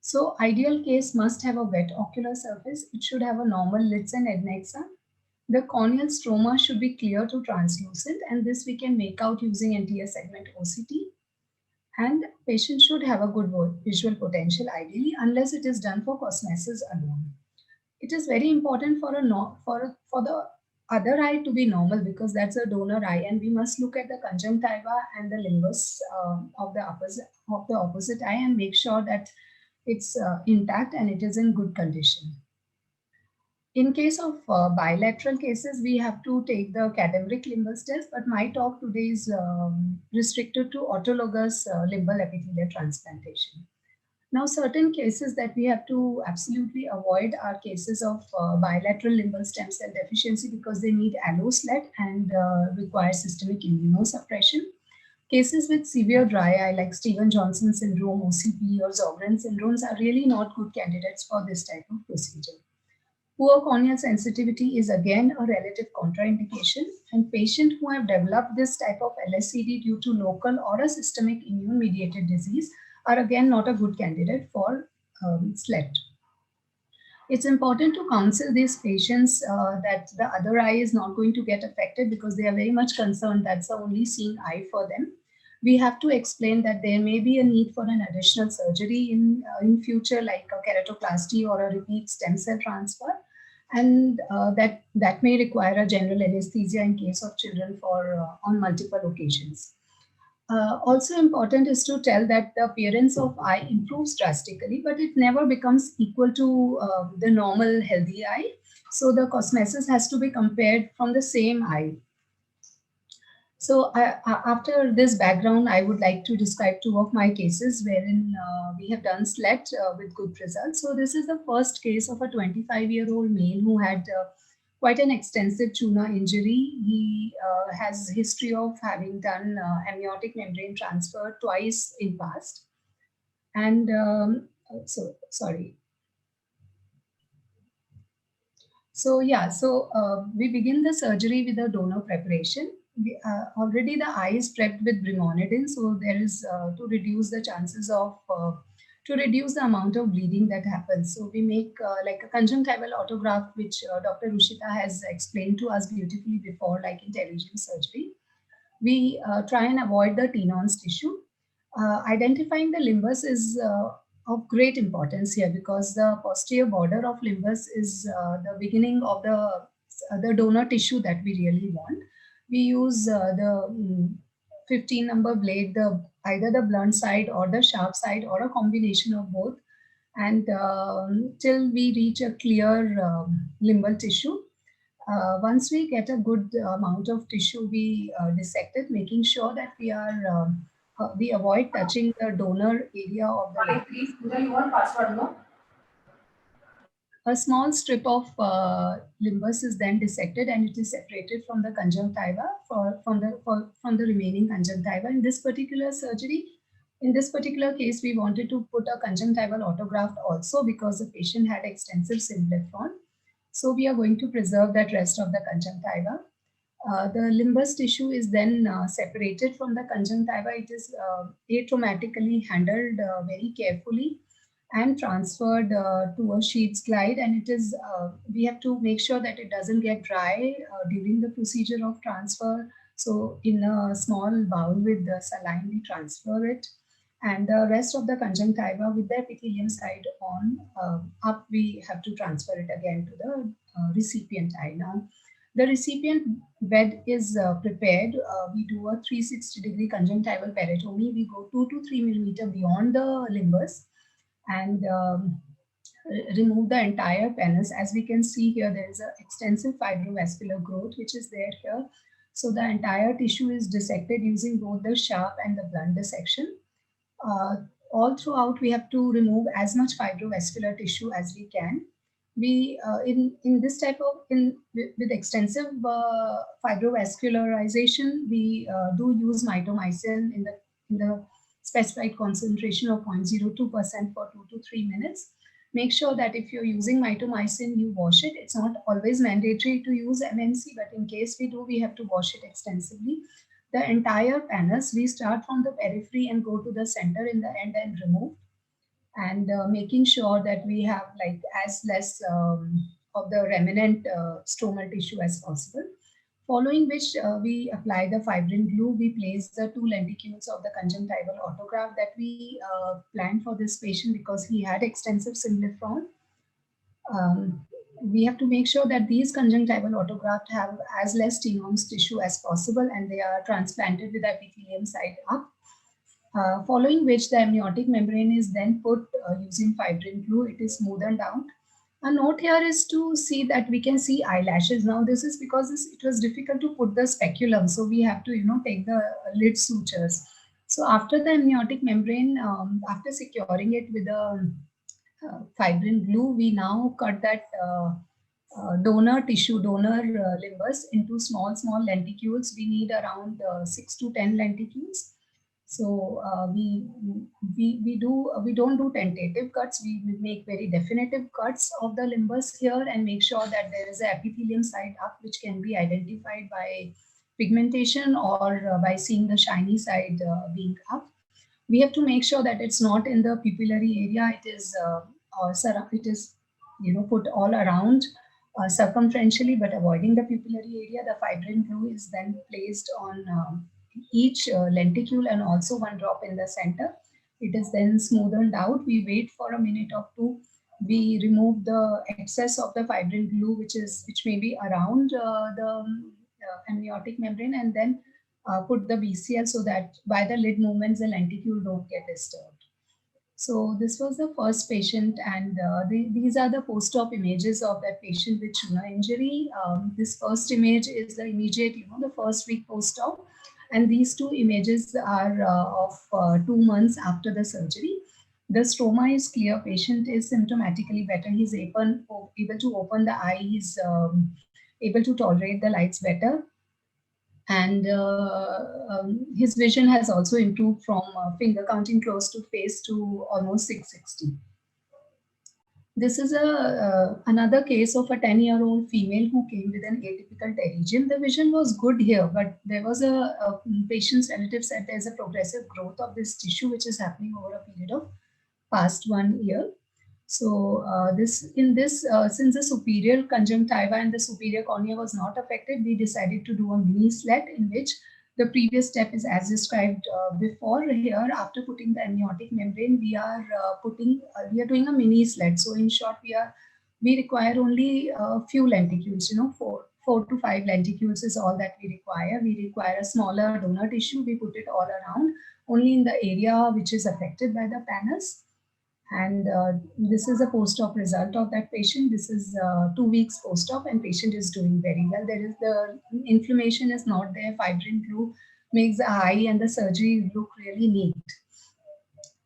J: So ideal case must have a wet ocular surface. It should have a normal lids and adnexa. The corneal stroma should be clear to translucent, and this we can make out using anterior segment OCT. And patient should have a good visual potential ideally, unless it is done for cosmesis alone. It is very important for the other eye to be normal, because that's a donor eye, and we must look at the conjunctiva and the limbus of the opposite eye and make sure that it's intact and it is in good condition. In case of bilateral cases, we have to take the cadaveric limbus test, but my talk today is restricted to autologous limbal epithelial transplantation. Now, certain cases that we have to absolutely avoid are cases of bilateral limbal stem cell deficiency, because they need allo-SLET and require systemic immunosuppression. Cases with severe dry eye like Stevens-Johnson syndrome, OCP, or Sjogren syndromes are really not good candidates for this type of procedure. Poor corneal sensitivity is again a relative contraindication, and patients who have developed this type of LSCD due to local or a systemic immune-mediated disease are again not a good candidate for SLET. It's important to counsel these patients that the other eye is not going to get affected, because they are very much concerned that's the only seeing eye for them. We have to explain that there may be a need for an additional surgery in future, like a keratoplasty or a repeat stem cell transfer, and that may require a general anesthesia in case of children on multiple occasions. Also important is to tell that the appearance of eye improves drastically, but it never becomes equal to the normal healthy eye. So the cosmesis has to be compared from the same eye. So after this background, I would like to describe two of my cases wherein we have done SLET with good results. So this is the first case of a 25-year-old male who had quite an extensive Chuna injury. He has history of having done amniotic membrane transfer twice in past. And we begin the surgery with a donor preparation. already the eye is prepped with brimonidine, so there is to reduce the chances of to reduce the amount of bleeding that happens. So we make like a conjunctival autograft, which Dr. Rushita has explained to us beautifully before, like in pterygium surgery. We try and avoid the Tenon's tissue. Identifying the limbus is of great importance here, because the posterior border of limbus is the beginning of the donor tissue that we really want. We use the 15 number blade, either the blunt side or the sharp side or a combination of both, and till we reach a clear limbal tissue. Once we get a good amount of tissue, we dissect it, making sure that we avoid touching the donor area of the limb. A small strip of limbus is then dissected, and it is separated from the conjunctiva from the remaining conjunctiva. In this particular surgery, in this particular case, we wanted to put a conjunctival autograft also, because the patient had extensive symblepharon. So we are going to preserve that rest of the conjunctiva. The limbus tissue is then separated from the conjunctiva. It is atraumatically handled very carefully and transferred to a sheet slide, and it is we have to make sure that it doesn't get dry during the procedure of transfer. So in a small bowl with the saline, we transfer it, and the rest of the conjunctiva with the epithelium side on up, we have to transfer it again to the recipient eye. Now, the recipient bed is prepared. We do a 360-degree conjunctival peritomy. We go 2 to 3 millimeter beyond the limbus and remove the entire penis. As we can see here, there is an extensive fibrovascular growth which is there here. So the entire tissue is dissected using both the sharp and the blunt dissection. All throughout, we have to remove as much fibrovascular tissue as we can. We in this type of with extensive fibrovascularization, we do use mitomycin in the specified concentration of 0.02% for 2 to 3 minutes. Make sure that if you're using mitomycin, you wash it. It's not always mandatory to use MMC, but in case we do, we have to wash it extensively. The entire penis, we start from the periphery and go to the center in the end and remove. And making sure that we have like as less of the remnant stromal tissue as possible. Following which we apply the fibrin glue. We place the 2 lenticules of the conjunctival autograft that we planned for this patient because he had extensive symblepharon. We have to make sure that these conjunctival autografts have as less Tenon's tissue as possible, and they are transplanted with the epithelium side up. Following which the amniotic membrane is then put using fibrin glue. It is smoothened down. A note here is to see that we can see eyelashes. Now this is because it was difficult to put the speculum, so we have to take the lid sutures. So after the amniotic membrane, after securing it with a fibrin glue, we now cut that donor limbus into small lenticules. We need around 6 to 10 lenticules. So we don't do tentative cuts. We make very definitive cuts of the limbus here and make sure that there is an epithelium side up, which can be identified by pigmentation or by seeing the shiny side being up. We have to make sure that it's not in the pupillary area. It is put all around circumferentially, but avoiding the pupillary area. The fibrin glue is then placed on each lenticule and also 1 drop in the center. It is then smoothened out. We wait for a minute or 2. We remove the excess of the fibrin glue, which may be around the amniotic membrane, and then put the BCL so that by the lid movements, the lenticule don't get disturbed. So this was the first patient, and these are the post-op images of that patient with Schooner injury. This first image is the immediate, the first week post-op. And these 2 images are of 2 months after the surgery. The stroma is clear. Patient is symptomatically better. He's able to open the eye. He's able to tolerate the lights better. And his vision has also improved from finger counting close to face to almost 660. This is another case of a 10-year-old female who came with an atypical pterygium. The vision was good here, but there was a patient's relative said there's a progressive growth of this tissue which is happening over a period of past 1 year. So since the superior conjunctiva and the superior cornea was not affected, we decided to do a mini slit, in which the previous step is as described before. Here, after putting the amniotic membrane, we are doing a mini slit. So in short, we require only a few lenticules, 4 to 5 lenticules is all that we require. We require a smaller donor tissue. We put it all around, only in the area which is affected by the panels. And this is a post-op result of that patient. This is 2 weeks post-op, and patient is doing very well. The inflammation is not there. Fibrin blue makes the eye and the surgery look really neat.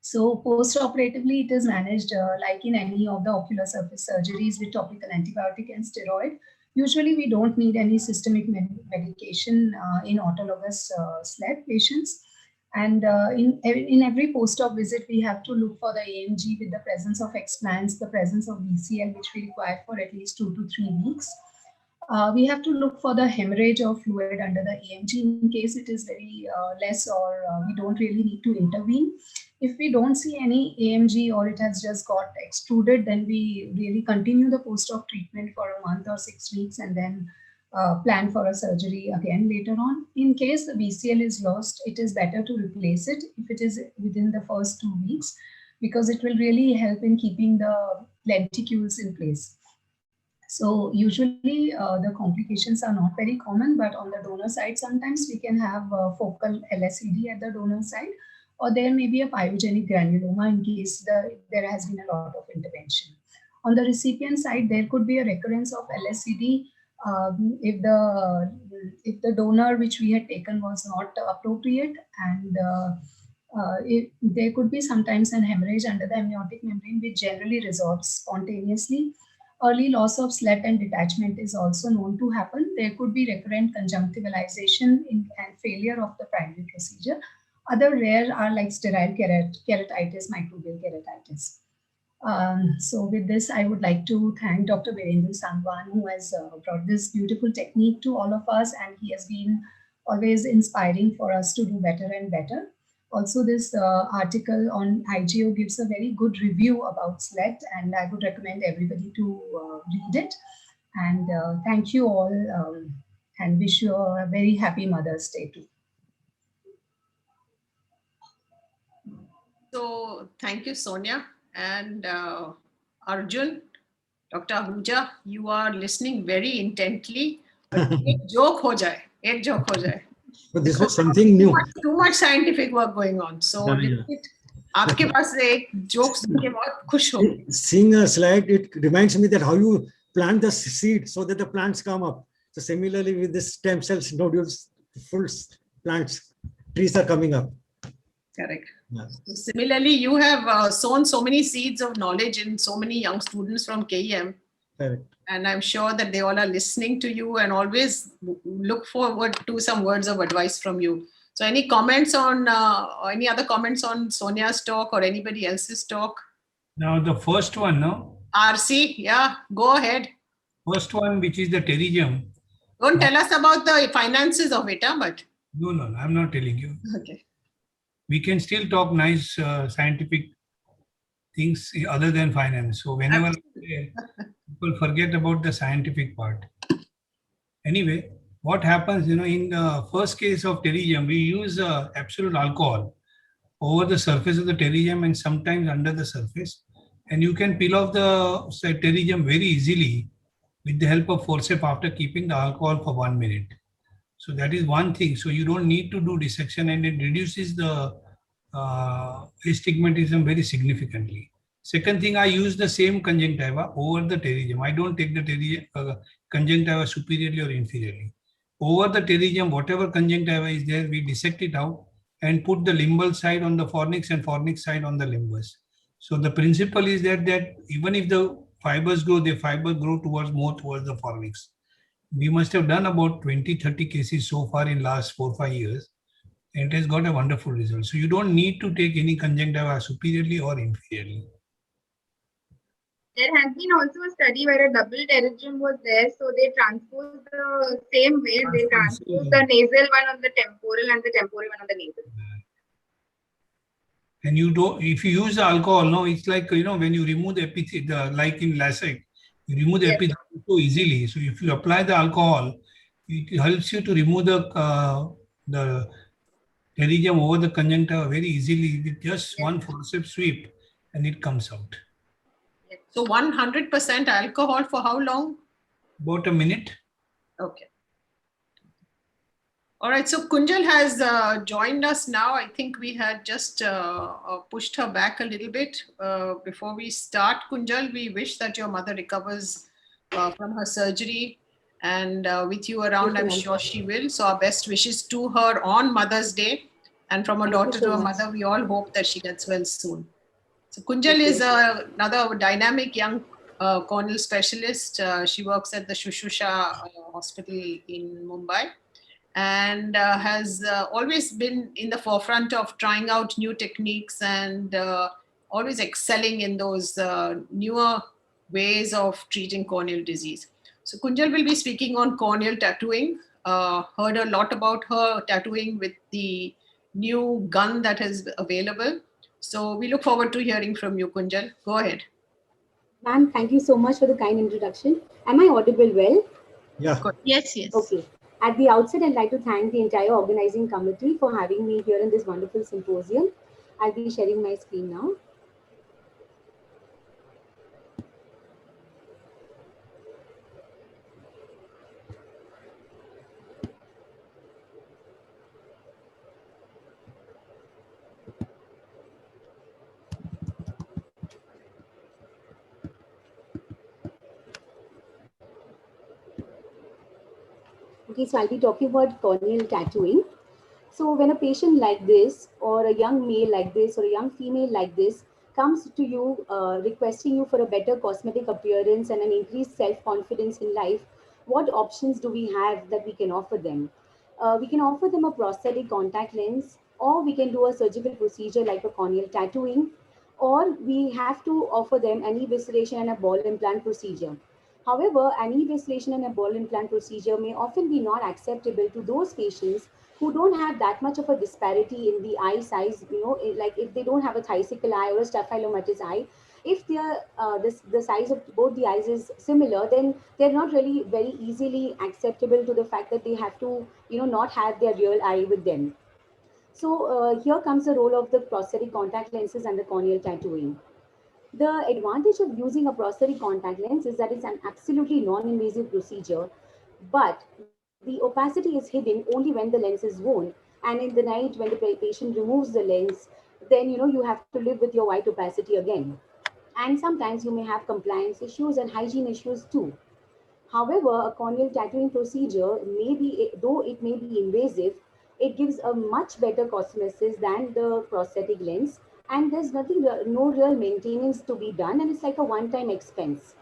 J: So post-operatively, it is managed like in any of the ocular surface surgeries with topical antibiotic and steroid. Usually, we don't need any systemic medication in autologous SLED patients. And in every post-op visit, we have to look for the AMG with the presence of explants, the presence of VCL, which we require for at least 2 to 3 weeks. We have to look for the hemorrhage of fluid under the AMG in case it is very less, or we don't really need to intervene. If we don't see any AMG or it has just got extruded, then we really continue the post-op treatment for a month or 6 weeks, and then plan for a surgery again later on. In case the VCL is lost, it is better to replace it if it is within the first 2 weeks, because it will really help in keeping the lenticules in place. So usually the complications are not very common, but on the donor side, sometimes we can have focal LSED at the donor side, or there may be a pyogenic granuloma in case there has been a lot of intervention. On the recipient side, there could be a recurrence of LSED if the donor which we had taken was not appropriate, and there could be sometimes an hemorrhage under the amniotic membrane, which generally resolves spontaneously. Early loss of slit and detachment is also known to happen. There could be recurrent conjunctivalization and failure of the primary procedure. Other rare are like sterile keratitis, microbial keratitis. So with this, I would like to thank Dr. Virendra Sangwan, who has brought this beautiful technique to all of us, and he has been always inspiring for us to do better and better. Also, this article on IGO gives a very good review about SLED, and I would recommend everybody to read it. And thank you all, and wish you a very happy Mother's Day too.
I: So thank you, Sonia. And Arjun, Dr. Ahuja, you are listening very intently. Ek joke ho jaye.
K: But this was something new.
I: Too much scientific work going on. So aapke paas ek jokes ke bahut khush ho.
K: Seeing a slide, it reminds me that how you plant the seed so that the plants come up. So similarly with the stem cells, nodules, full plants, trees are coming up.
I: Correct.
K: Yes.
I: Similarly, you have sown so many seeds of knowledge in so many young students from KEM.
K: Correct.
I: And I'm sure that they all are listening to you and always look forward to some words of advice from you. So any comments on, any other comments on Sonia's talk or anybody else's talk?
B: Now the first one, no?
I: RC, yeah, go ahead.
B: First one, which is the pterygium.
I: Don't tell us about the finances of it, but.
B: No, I'm not telling you.
I: Okay.
B: We can still talk nice scientific things other than finance. So whenever people forget about the scientific part. Anyway, what happens, in the first case of pterygium, we use absolute alcohol over the surface of the pterygium and sometimes under the surface. And you can peel off the pterygium very easily with the help of forceps after keeping the alcohol for 1 minute. So that is one thing. So you don't need to do dissection, and it reduces the astigmatism very significantly. Second thing, I use the same conjunctiva over the pterygium. I don't take the conjunctiva superiorly or inferiorly. Over the pterygium, whatever conjunctiva is there, we dissect it out and put the limbal side on the fornix and fornix side on the limbus. So the principle is that even if the fibers grow, the fibers grow more towards the fornix. We must have done about 20-30 cases so far in last 4-5 years, and it has got a wonderful result. So you don't need to take any conjunctiva superiorly or inferiorly.
D: There has been also a study where a double pterygium was there, so they transpose the same way. They transpose the nasal one on the temporal and the temporal one on the nasal.
B: And you don't, if you use the alcohol, no, it's like, you know, when you remove the epithelium, like in LASIK, you remove the epithelium so easily. So if you apply the alcohol, it helps you to remove the pterygium over the conjunctiva very easily with just one forceps sweep, and it comes out.
I: So 100% alcohol for how long?
B: About a minute.
I: Okay. All right, so Kunjal has joined us now. I think we had just pushed her back a little bit. Before we start, Kunjal, we wish that your mother recovers from her surgery, and with you around, I'm sure she will. So our best wishes to her on Mother's Day. And from a daughter to a mother, we all hope that she gets well soon. So Kunjal is another dynamic young corneal specialist. She works at the Shushusha Hospital in Mumbai, and has always been in the forefront of trying out new techniques and always excelling in those newer ways of treating corneal disease. So Kunjal will be speaking on corneal tattooing. Heard a lot about her tattooing with the new gun that is available. So we look forward to hearing from you, Kunjal. Go ahead.
L: Ma'am, thank you so much for the kind introduction. Am I audible well?
K: Yeah.
A: Yes, yes.
L: Okay. At the outset, I'd like to thank the entire organizing committee for having me here in this wonderful symposium. I'll be sharing my screen now. Okay, so I'll be talking about corneal tattooing. So when a patient like this, or a young male like this, or a young female like this comes to you requesting you for a better cosmetic appearance and an increased self-confidence in life, what options do we have that we can offer them? We can offer them a prosthetic contact lens, or we can do a surgical procedure like a corneal tattooing, or we have to offer them an evisceration and a ball implant procedure. However, an evisceration and a ball implant procedure may often be not acceptable to those patients who don't have that much of a disparity in the eye size, like if they don't have a thiassical eye or a staphylomatous eye, if the size of both the eyes is similar, then they're not really very easily acceptable to the fact that they have to, not have their real eye with them. So here comes the role of the prosthetic contact lenses and the corneal tattooing. The advantage of using a prosthetic contact lens is that it's an absolutely non-invasive procedure, but the opacity is hidden only when the lens is worn. And in the night, when the patient removes the lens, then you have to live with your white opacity again. And sometimes you may have compliance issues and hygiene issues too. However, a corneal tattooing procedure though it may be invasive, it gives a much better cosmesis than the prosthetic lens. And there's no real maintenance to be done, and it's like a one-time expense.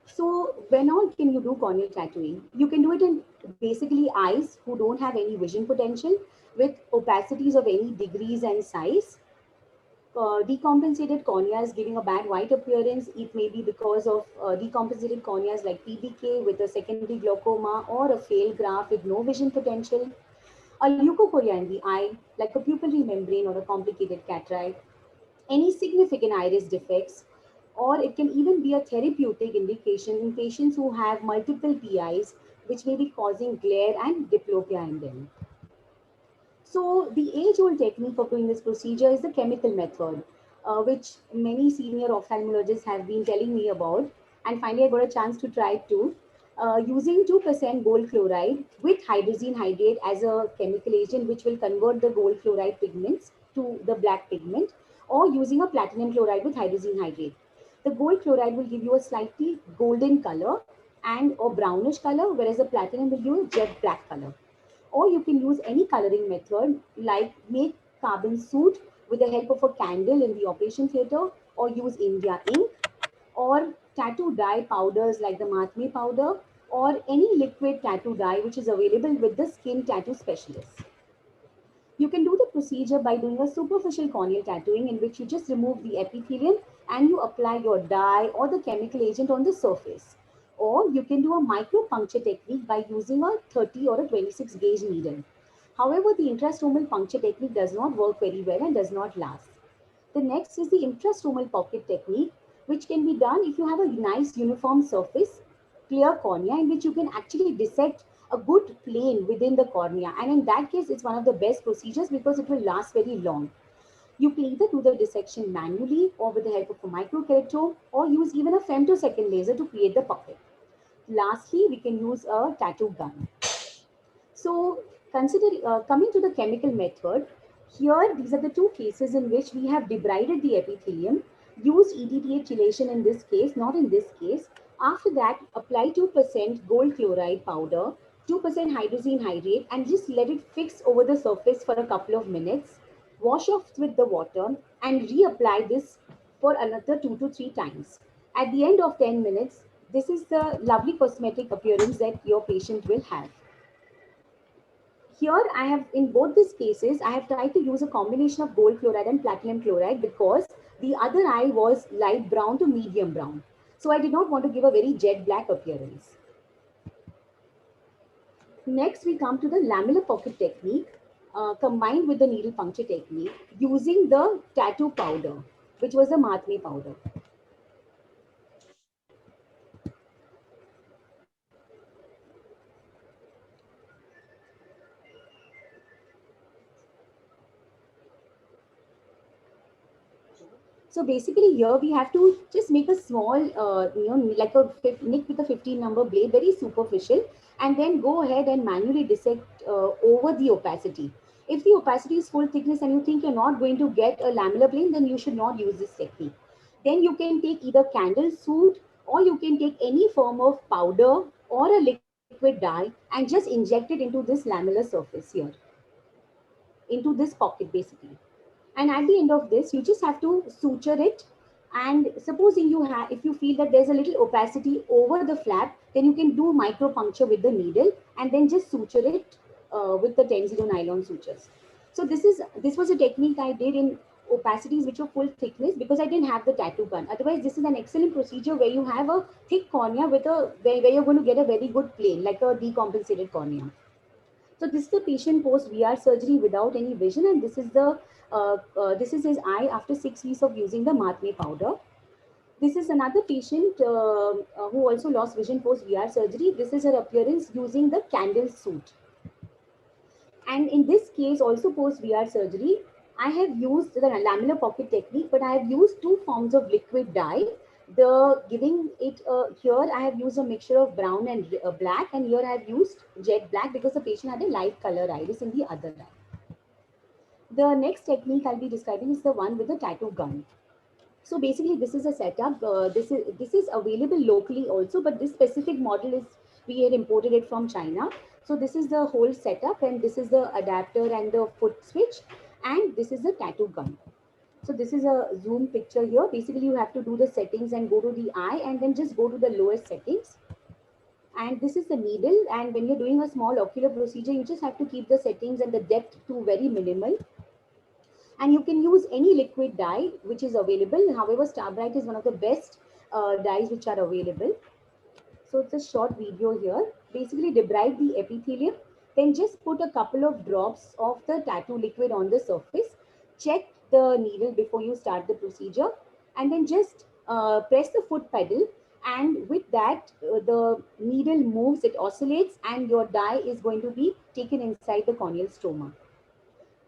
L: So when all can you do corneal tattooing? You can do it in basically eyes who don't have any vision potential with opacities of any degrees and size. Decompensated corneas giving a bad white appearance. It may be because of decompensated corneas like PBK with a secondary glaucoma, or a failed graft with no vision potential. A leukocoria in the eye, like a pupillary membrane or a complicated cataract. Any significant iris defects, or it can even be a therapeutic indication in patients who have multiple PIs, which may be causing glare and diplopia in them. So the age-old technique of doing this procedure is the chemical method, which many senior ophthalmologists have been telling me about, and finally I got a chance to try it too. Using 2% gold chloride with hydrazine hydrate as a chemical agent, which will convert the gold chloride pigments to the black pigment, or using a platinum chloride with hydrazine hydrate. The gold chloride will give you a slightly golden color and a brownish color, whereas the platinum will give you a jet black color. Or you can use any coloring method, like make carbon soot with the help of a candle in the operation theater, or use India ink, or tattoo dye powders like the Mahatme powder, or any liquid tattoo dye which is available with the skin tattoo specialist. You can do the procedure by doing a superficial corneal tattooing, in which you just remove the epithelium and you apply your dye or the chemical agent on the surface. Or you can do a micropuncture technique by using a 30 or a 26 gauge needle. However, the intrastomal puncture technique does not work very well and does not last. The next is the intrastomal pocket technique, which can be done if you have a nice uniform surface, clear cornea, in which you can actually dissect a good plane within the cornea. And in that case, it's one of the best procedures because it will last very long. You can either do the dissection manually or with the help of a microkeratome, or use even a femtosecond laser to create the pocket. Lastly, we can use a tattoo gun. So coming to the chemical method, here these are the two cases in which we have debrided the epithelium, used EDTA chelation in this case, not in this case. After that, apply 2% gold chloride powder, 2% hydrazine hydrate, and just let it fix over the surface for a couple of minutes. Wash off with the water and reapply this for another 2 to 3 times. At the end of 10 minutes, this is the lovely cosmetic appearance that your patient will have. Here I have, in both these cases, I have tried to use a combination of gold chloride and platinum chloride because the other eye was light brown to medium brown. So I did not want to give a very jet black appearance. Next, we come to the lamellar pocket technique combined with the needle puncture technique using the tattoo powder, which was the Mahatme powder. So basically here we have to just make a small, like a nick with a 15 number blade, very superficial, and then go ahead and manually dissect over the opacity. If the opacity is full thickness and you think you're not going to get a lamellar plane, then you should not use this technique. Then you can take either candle soot, or you can take any form of powder or a liquid dye and just inject it into this lamellar surface here, into this pocket basically. And at the end of this, you just have to suture it. And supposing you have, if you feel that there's a little opacity over the flap, then you can do micro puncture with the needle and then just suture it with the 10-0 nylon sutures. So this was a technique I did in opacities which were full thickness because I didn't have the tattoo gun. Otherwise, this is an excellent procedure where you have a thick cornea with where you're going to get a very good plane, like a decompensated cornea. So this is the patient post VR surgery without any vision, and this is his eye after 6 weeks of using the Mahatme powder. This is another patient who also lost vision post VR surgery. This is her appearance using the candle suit. And in this case, also post VR surgery, I have used the lamellar pocket technique, but I have used 2 forms of liquid dye. Here I have used a mixture of brown and black, and here I have used jet black because the patient had a light color iris in the other eye. The next technique I'll be describing is the one with the tattoo gun. So basically this is a setup. This is available locally also, but this specific model is, we had imported it from China. So this is the whole setup, and this is the adapter and the foot switch, and this is the tattoo gun. So this is a zoom picture here. Basically, you have to do the settings and go to the eye and then just go to the lowest settings. And this is the needle. And when you're doing a small ocular procedure, you just have to keep the settings and the depth to very minimal. And you can use any liquid dye which is available. However, Starbright is one of the best dyes which are available. So it's a short video here. Basically, debride the epithelium. Then just put a couple of drops of the tattoo liquid on the surface. Check the needle before you start the procedure, and then just press the foot pedal, and with that the needle moves, it oscillates, and your dye is going to be taken inside the corneal stroma.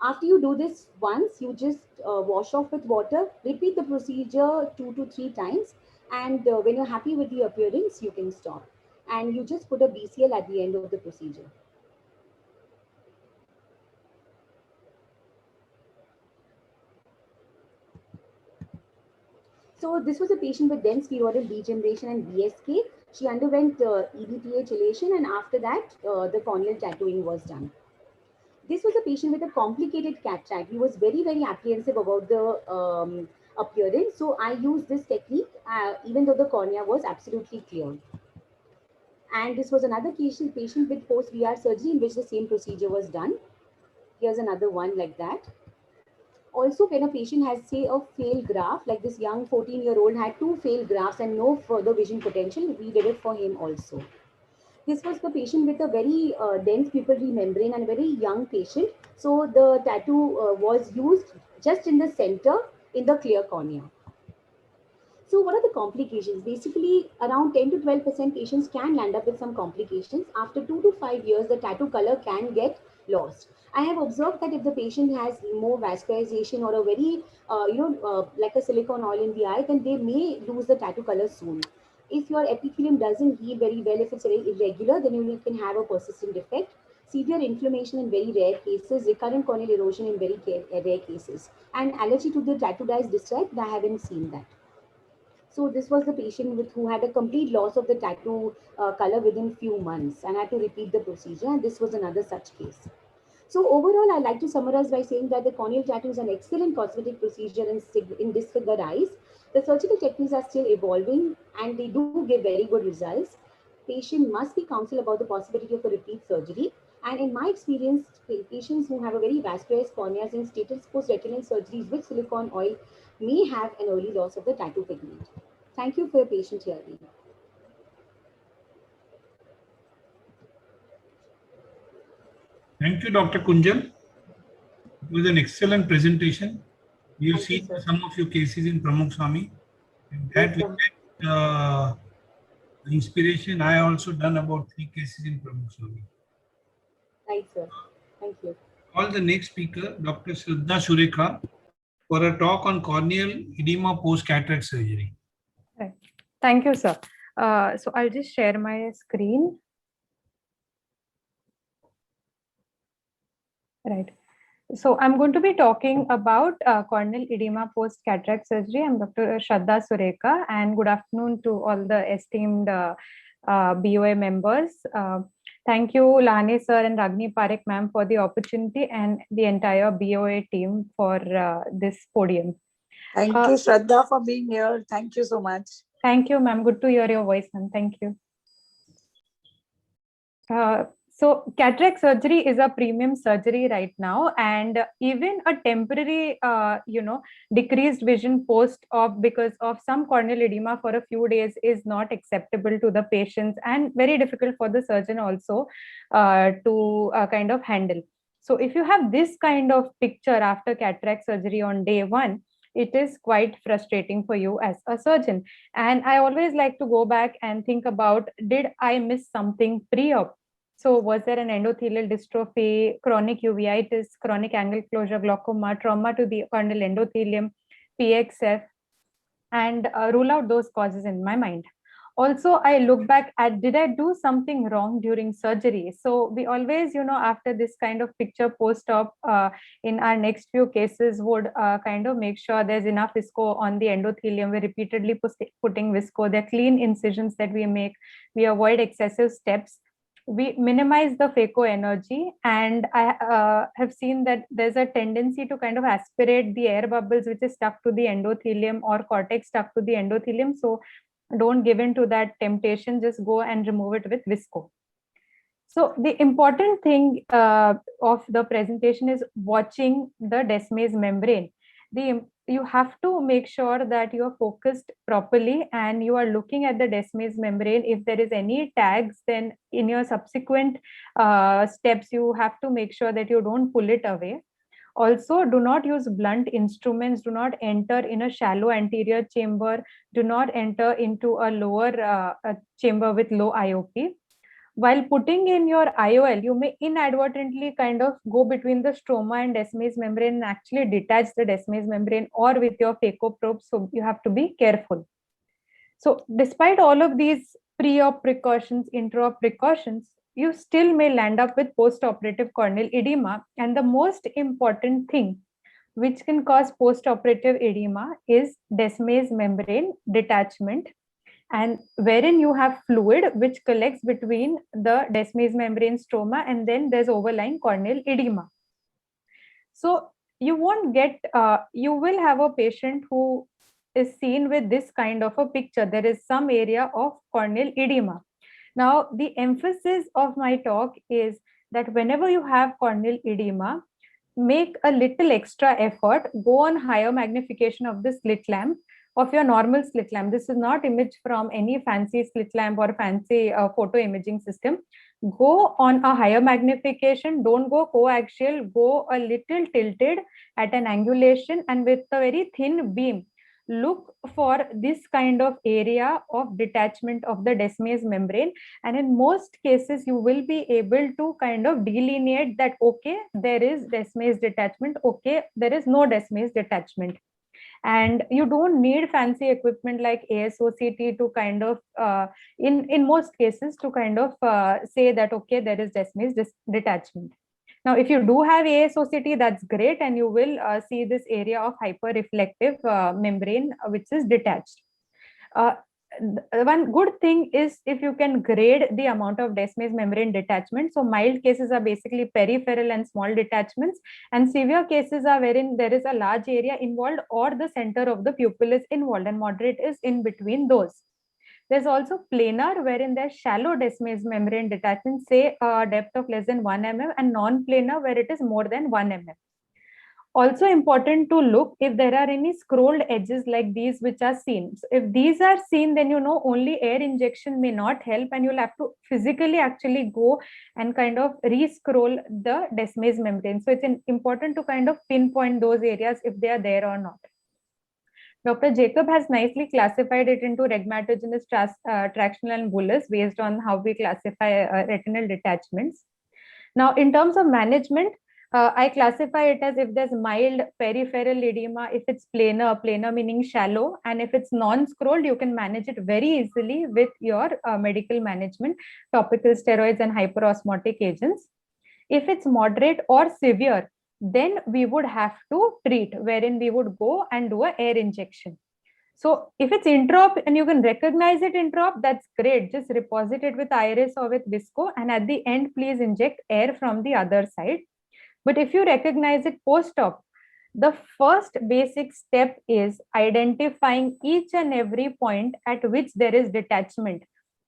L: After you do this once, you just wash off with water, repeat the procedure 2 to 3 times, and when you're happy with the appearance, you can stop, and you just put a BCL at the end of the procedure. So this was a patient with dense periodal degeneration and BSK. She underwent EDTA chelation, and after that, the corneal tattooing was done. This was a patient with a complicated cataract. He was very, very apprehensive about the appearance. So I used this technique, even though the cornea was absolutely clear. And this was another patient with post-VR surgery in which the same procedure was done. Here's another one like that. Also, when a patient has, say, a failed graft, like this young 14-year-old had 2 failed grafts and no further vision potential, we did it for him also. This was the patient with a very dense pupillary membrane and a very young patient. So the tattoo was used just in the center in the clear cornea. So what are the complications? Basically, around 10 to 12% patients can land up with some complications. After 2 to 5 years, the tattoo color can get lost. I have observed that if the patient has more vascularization or a very, like a silicone oil in the eye, then they may lose the tattoo color soon. If your epithelium doesn't heal very well, if it's very irregular, then you can have a persistent defect. Severe inflammation in very rare cases, recurrent corneal erosion in very rare cases. And allergy to the tattoo dyes discharge, I haven't seen that. So this was the patient who had a complete loss of the tattoo color within few months and had to repeat the procedure. And this was another such case. So overall, I like to summarize by saying that the corneal tattoo is an excellent cosmetic procedure in disfigured eyes. The surgical techniques are still evolving and they do give very good results. Patient must be counseled about the possibility of a repeat surgery. And in my experience, patients who have a very vascularized corneas and status post-retinal surgeries with silicone oil may have an early loss of the tattoo pigment. Thank you for your patient hearing.
B: Thank you, Dr. Kunjal. It was an excellent presentation. You've
L: Thank you,
B: seen
L: sir.
B: some of your cases in Pramukh Swami. And that
L: Yes, sir.
B: inspiration, I also done about 3 cases in Pramukh Swami.
L: Right, sir. Thank you.
B: Call the next speaker, Dr. Shraddha Surekha, for a talk on corneal edema post-cataract surgery.
M: Right. Thank you, sir. So I'll just share my screen. Right. So I'm going to be talking about corneal edema post-cataract surgery. I'm Dr. Shraddha Surekha, and good afternoon to all the esteemed BOA members. Thank you, Lahane sir and Ragini Parekh ma'am for the opportunity and the entire BOA team for this podium.
C: Thank you, Shraddha, for being here. Thank you so much.
M: Thank you, ma'am. Good to hear your voice, ma'am. Thank you. So cataract surgery is a premium surgery right now, and even a temporary, decreased vision post-op because of some corneal edema for a few days is not acceptable to the patients and very difficult for the surgeon also to kind of handle. So if you have this kind of picture after cataract surgery on day 1, it is quite frustrating for you as a surgeon. And I always like to go back and think about, did I miss something pre-op? So was there an endothelial dystrophy, chronic uveitis, chronic angle closure glaucoma, trauma to the corneal endothelium, PXF, and rule out those causes in my mind. Also, I look back at, did I do something wrong during surgery? So we always, after this kind of picture post-op in our next few cases would kind of make sure there's enough visco on the endothelium. We're repeatedly putting visco. They're clean incisions that we make. We avoid excessive steps. We minimize the phaco energy, and I have seen that there's a tendency to kind of aspirate the air bubbles which is stuck to the endothelium or cortex stuck to the endothelium. So don't give in to that temptation, just go and remove it with visco. So the important thing of the presentation is watching the Descemet's membrane. You have to make sure that you are focused properly and you are looking at the Descemet's membrane. If there is any tags, then in your subsequent steps, you have to make sure that you don't pull it away. Also, do not use blunt instruments. Do not enter in a shallow anterior chamber. Do not enter into a lower chamber with low IOP. While putting in your IOL, you may inadvertently kind of go between the stroma and Descemet's membrane and actually detach the Descemet's membrane or with your phaco probe. So you have to be careful. So despite all of these pre-op precautions, intra-op precautions, you still may land up with post-operative corneal edema. And the most important thing which can cause post-operative edema is Descemet's membrane detachment, and wherein you have fluid which collects between the Descemet's membrane stroma, and then there's overlying corneal edema. So you won't get, you will have a patient who is seen with this kind of a picture. There is some area of corneal edema. Now, the emphasis of my talk is that whenever you have corneal edema, make a little extra effort, go on higher magnification of the slit lamp, of your normal slit lamp. This is not image from any fancy slit lamp or fancy photo imaging system. Go on a higher magnification, don't go coaxial, go a little tilted at an angulation and with a very thin beam. Look for this kind of area of detachment of the Descemet's membrane, and in most cases you will be able to kind of delineate that, okay, there is Descemet's detachment, okay, there is no Descemet's detachment. And you don't need fancy equipment like ASOCT to kind of in most cases to kind of say that, okay, there is Descemet's detachment. Now, if you do have ASOCT, that's great, and you will see this area of hyperreflective membrane which is detached. One good thing is if you can grade the amount of Descemet's membrane detachment. So mild cases are basically peripheral and small detachments, and severe cases are wherein there is a large area involved or the center of the pupil is involved, and moderate is in between those. There's also planar, wherein there's shallow Descemet's membrane detachment, say a depth of less than 1 mm, and non-planar where it is more than 1 mm. Also important to look if there are any scrolled edges like these which are seen. So if these are seen, then you know only air injection may not help, and you'll have to physically actually go and kind of re-scroll the Descemet's membrane. So it's important to kind of pinpoint those areas if they are there or not. Dr. Jacob has nicely classified it into rhegmatogenous, tractional, and bullous based on how we classify retinal detachments. Now, in terms of management, I classify it as if there's mild peripheral edema, if it's planar meaning shallow, and if it's non-scrolled, you can manage it very easily with your medical management, topical steroids and hyperosmotic agents. If it's moderate or severe, then we would have to treat, wherein we would go and do an air injection. So if it's intraop and you can recognize it intraop, that's great. Just reposit it with iris or with visco, and at the end, please inject air from the other side. But if you recognize it post-op, the first basic step is identifying each and every point at which there is detachment.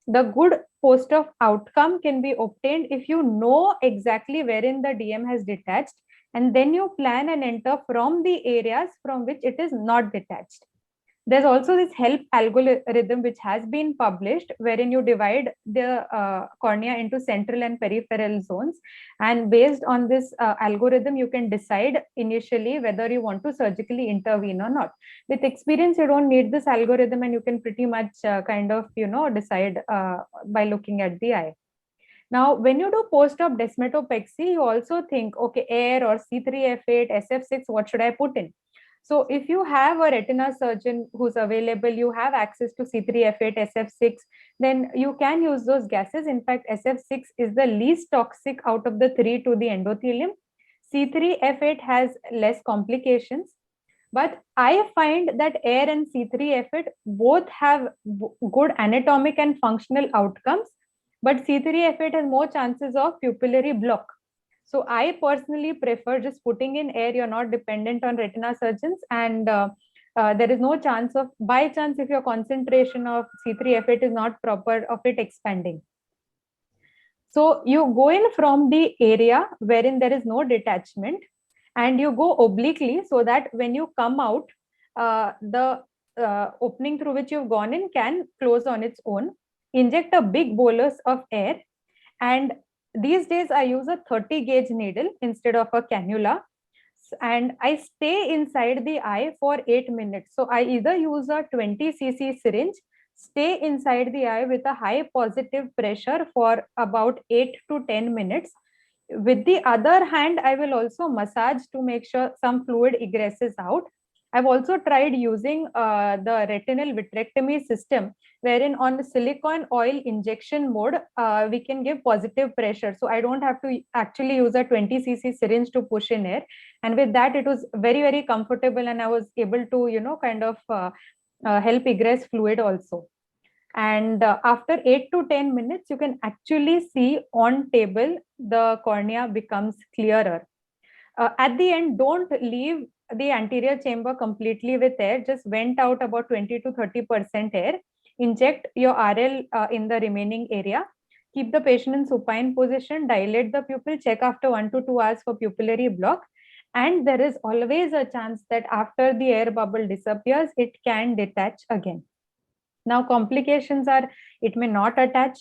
M: The good post-op outcome can be obtained if you know exactly wherein the DM has detached, and then you plan and enter from the areas from which it is not detached. There's also this HELP algorithm which has been published, wherein you divide the cornea into central and peripheral zones. And based on this algorithm, you can decide initially whether you want to surgically intervene or not. With experience, you don't need this algorithm, and you can pretty much kind of, decide by looking at the eye. Now, when you do post-op desmetopexy, you also think, okay, AIR or C3F8, SF6, what should I put in? So if you have a retina surgeon who's available, you have access to C3F8, SF6, then you can use those gases. In fact, SF6 is the least toxic out of the three to the endothelium. C3F8 has less complications, but I find that AIR and C3F8 both have good anatomic and functional outcomes, but C3F8 has more chances of pupillary block. So I personally prefer just putting in AIR. You're not dependent on retina surgeons, and there is no chance of, by chance, if your concentration of C3F8 is not proper, of it expanding. So you go in from the area wherein there is no detachment, and you go obliquely so that when you come out, the opening through which you've gone in can close on its own. Inject a big bolus of air, and these days I use a 30 gauge needle instead of a cannula, and I stay inside the eye for 8 minutes. So I either use a 20 cc syringe, stay inside the eye with a high positive pressure for about 8 to 10 minutes. With the other hand, I will also massage to make sure some fluid egresses out. I've also tried using the retinal vitrectomy system, wherein on the silicone oil injection mode, we can give positive pressure. So I don't have to actually use a 20 cc syringe to push in air. And with that, it was very, very comfortable, and I was able to, kind of help egress fluid also. And after 8 to 10 minutes, you can actually see on table, the cornea becomes clearer. At the end, don't leave the anterior chamber completely with air. Just vent out about 20 to 30% air. Inject your RL in the remaining area. Keep the patient in supine position, dilate the pupil, check after 1 to 2 hours for pupillary block. And there is always a chance that after the air bubble disappears, it can detach again. Now, complications are, it may not attach.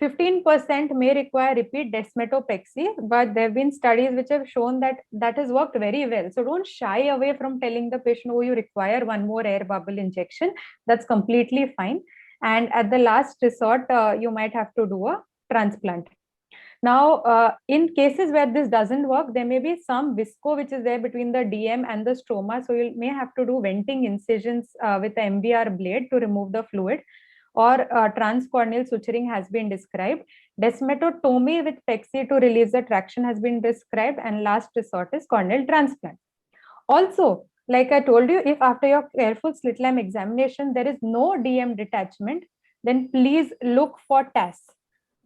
M: 15% may require repeat desmetopexy, but there have been studies which have shown that that has worked very well. So don't shy away from telling the patient, oh, you require one more air bubble injection. That's completely fine. And at the last resort, you might have to do a transplant. Now, in cases where this doesn't work, there may be some visco which is there between the DM and the stroma. So you may have to do venting incisions with the MBR blade to remove the fluid, or transcorneal suturing has been described. Desmetotomy with pexy to release the traction has been described, and last resort is corneal transplant. Also, like I told you, if after your careful slit lamp examination there is no DM detachment, then please look for TAS.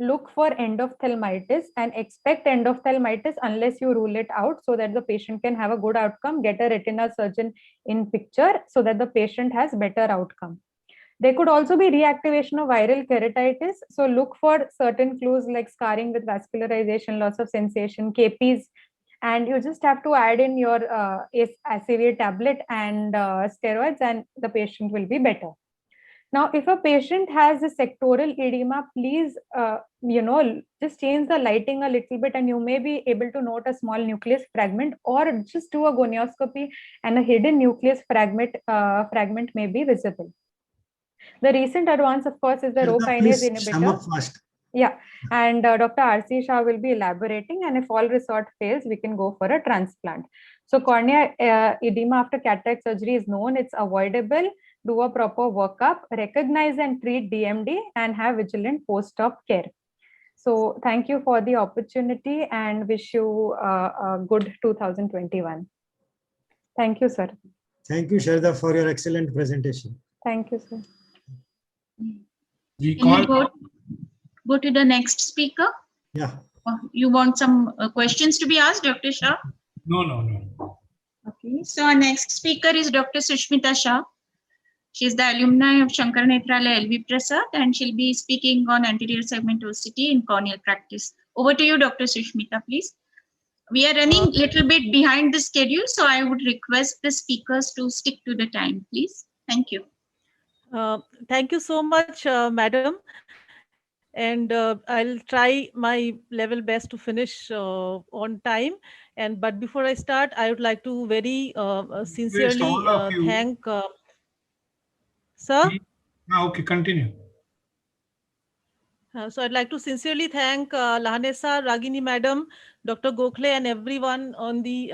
M: Look for endophthalmitis and expect endophthalmitis unless you rule it out, so that the patient can have a good outcome. Get a retina surgeon in picture so that the patient has better outcome. There could also be reactivation of viral keratitis. So look for certain clues like scarring with vascularization, loss of sensation, KPs, and you just have to add in your Acivir tablet and steroids, and the patient will be better. Now, if a patient has a sectoral edema, please, just change the lighting a little bit and you may be able to note a small nucleus fragment, or just do a gonioscopy and a hidden nucleus fragment may be visible. The recent advance, of course, is the Rho kinase inhibitor. Yeah, and Dr. R.C. Shah will be elaborating, and if all resort fails, we can go for a transplant. So cornea edema after cataract surgery is known, it's avoidable. Do a proper workup, recognize and treat DMD, and have vigilant post-op care. So thank you for the opportunity and wish you a good 2021. Thank you, sir.
K: Thank you, Sharda, for your excellent presentation.
M: Thank you, sir.
A: Can we go to the next speaker?
K: Yeah.
A: You want some questions to be asked, Dr. Shah?
B: No.
A: Okay, so our next speaker is Dr. Sushmita Shah. She is the alumni of Shankar Nethralaya LV Prasad, and she'll be speaking on anterior segmentosity in corneal practice. Over to you, Dr. Sushmita, please. We are running a little bit behind the schedule, so I would request the speakers to stick to the time, please. Thank you.
N: Thank you so much, madam. And I'll try my level best to finish on time. But before I start, I would like to very sincerely thank. Sir?
B: Okay, continue.
N: So I'd like to sincerely thank Lahanesa, Ragini madam, Dr. Gokhale, and everyone on the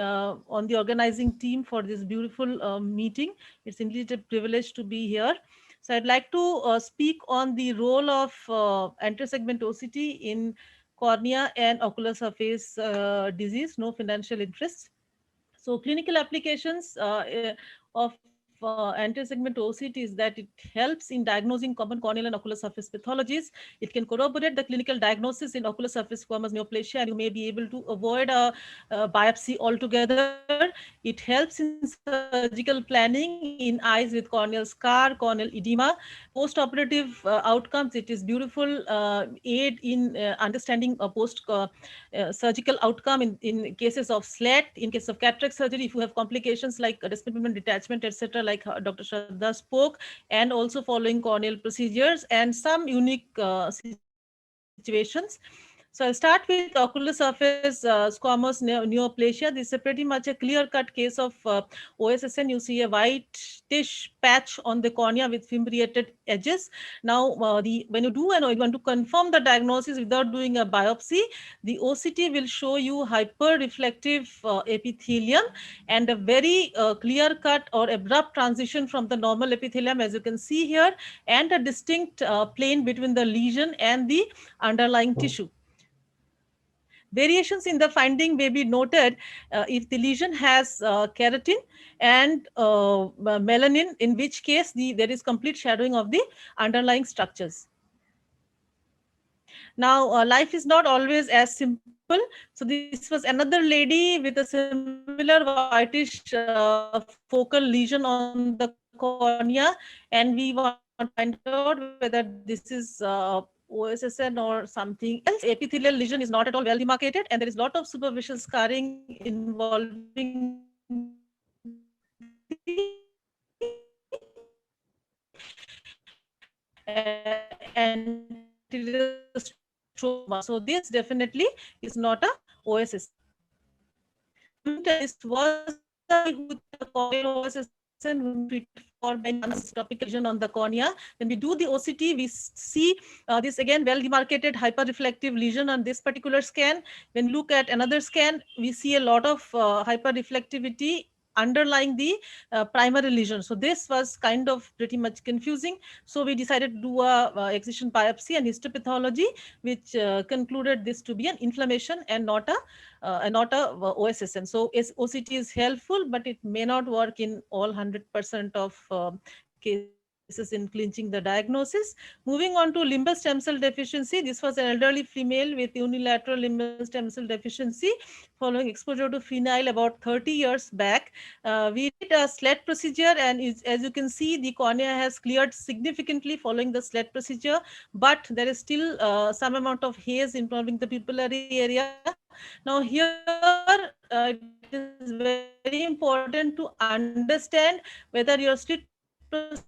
N: organizing team for this beautiful meeting. It's indeed a privilege to be here. So I'd like to speak on the role of anterior segmentosity in cornea and ocular surface disease, no financial interests. So clinical applications of anterior segmentosity is that it helps in diagnosing common corneal and ocular surface pathologies. It can corroborate the clinical diagnosis in ocular surface squamous neoplasia, and you may be able to avoid a biopsy altogether. It helps in surgical planning in eyes with corneal scar, corneal edema. Post-operative outcomes, it is beautiful aid in understanding a post-surgical outcome in cases of SLET, in case of cataract surgery, if you have complications like desmetopenia detachment, etc., like Dr. Shraddha spoke, and also following corneal procedures and some unique situations. So I'll start with ocular surface squamous neoplasia. This is pretty much a clear-cut case of OSSN. You see a whitish patch on the cornea with fimbriated edges. Now, when you do and you want to confirm the diagnosis without doing a biopsy, the OCT will show you hyper-reflective epithelium and a very clear-cut or abrupt transition from the normal epithelium, as you can see here, and a distinct plane between the lesion and the underlying tissue. Variations in the finding may be noted if the lesion has keratin and melanin, in which case there is complete shadowing of the underlying structures. Now, life is not always as simple. So this was another lady with a similar whitish focal lesion on the cornea, and we want to find out whether this is OSSN or something else. Epithelial lesion is not at all well demarcated, and there is a lot of superficial scarring involving anterior stroma. So this definitely is not a OSS. This was with the corneal OSS who treated for many topical lesion on the cornea. When we do the OCT, we see this again well demarcated hyperreflective lesion on this particular scan. When we look at another scan, we see a lot of hyperreflectivity underlying the primary lesion. So this was kind of pretty much confusing. So we decided to do a excision biopsy and histopathology, which concluded this to be an inflammation and not a OSSN. So OCT is helpful, but it may not work in all 100% of cases in clinching the diagnosis. Moving on to limbal stem cell deficiency, this was an elderly female with unilateral limbal stem cell deficiency following exposure to phenyl about 30 years back. We did a SLED procedure, and as you can see, the cornea has cleared significantly following the SLED procedure, but there is still some amount of haze involving the pupillary area. Now here it is very important to understand whether your slit procedure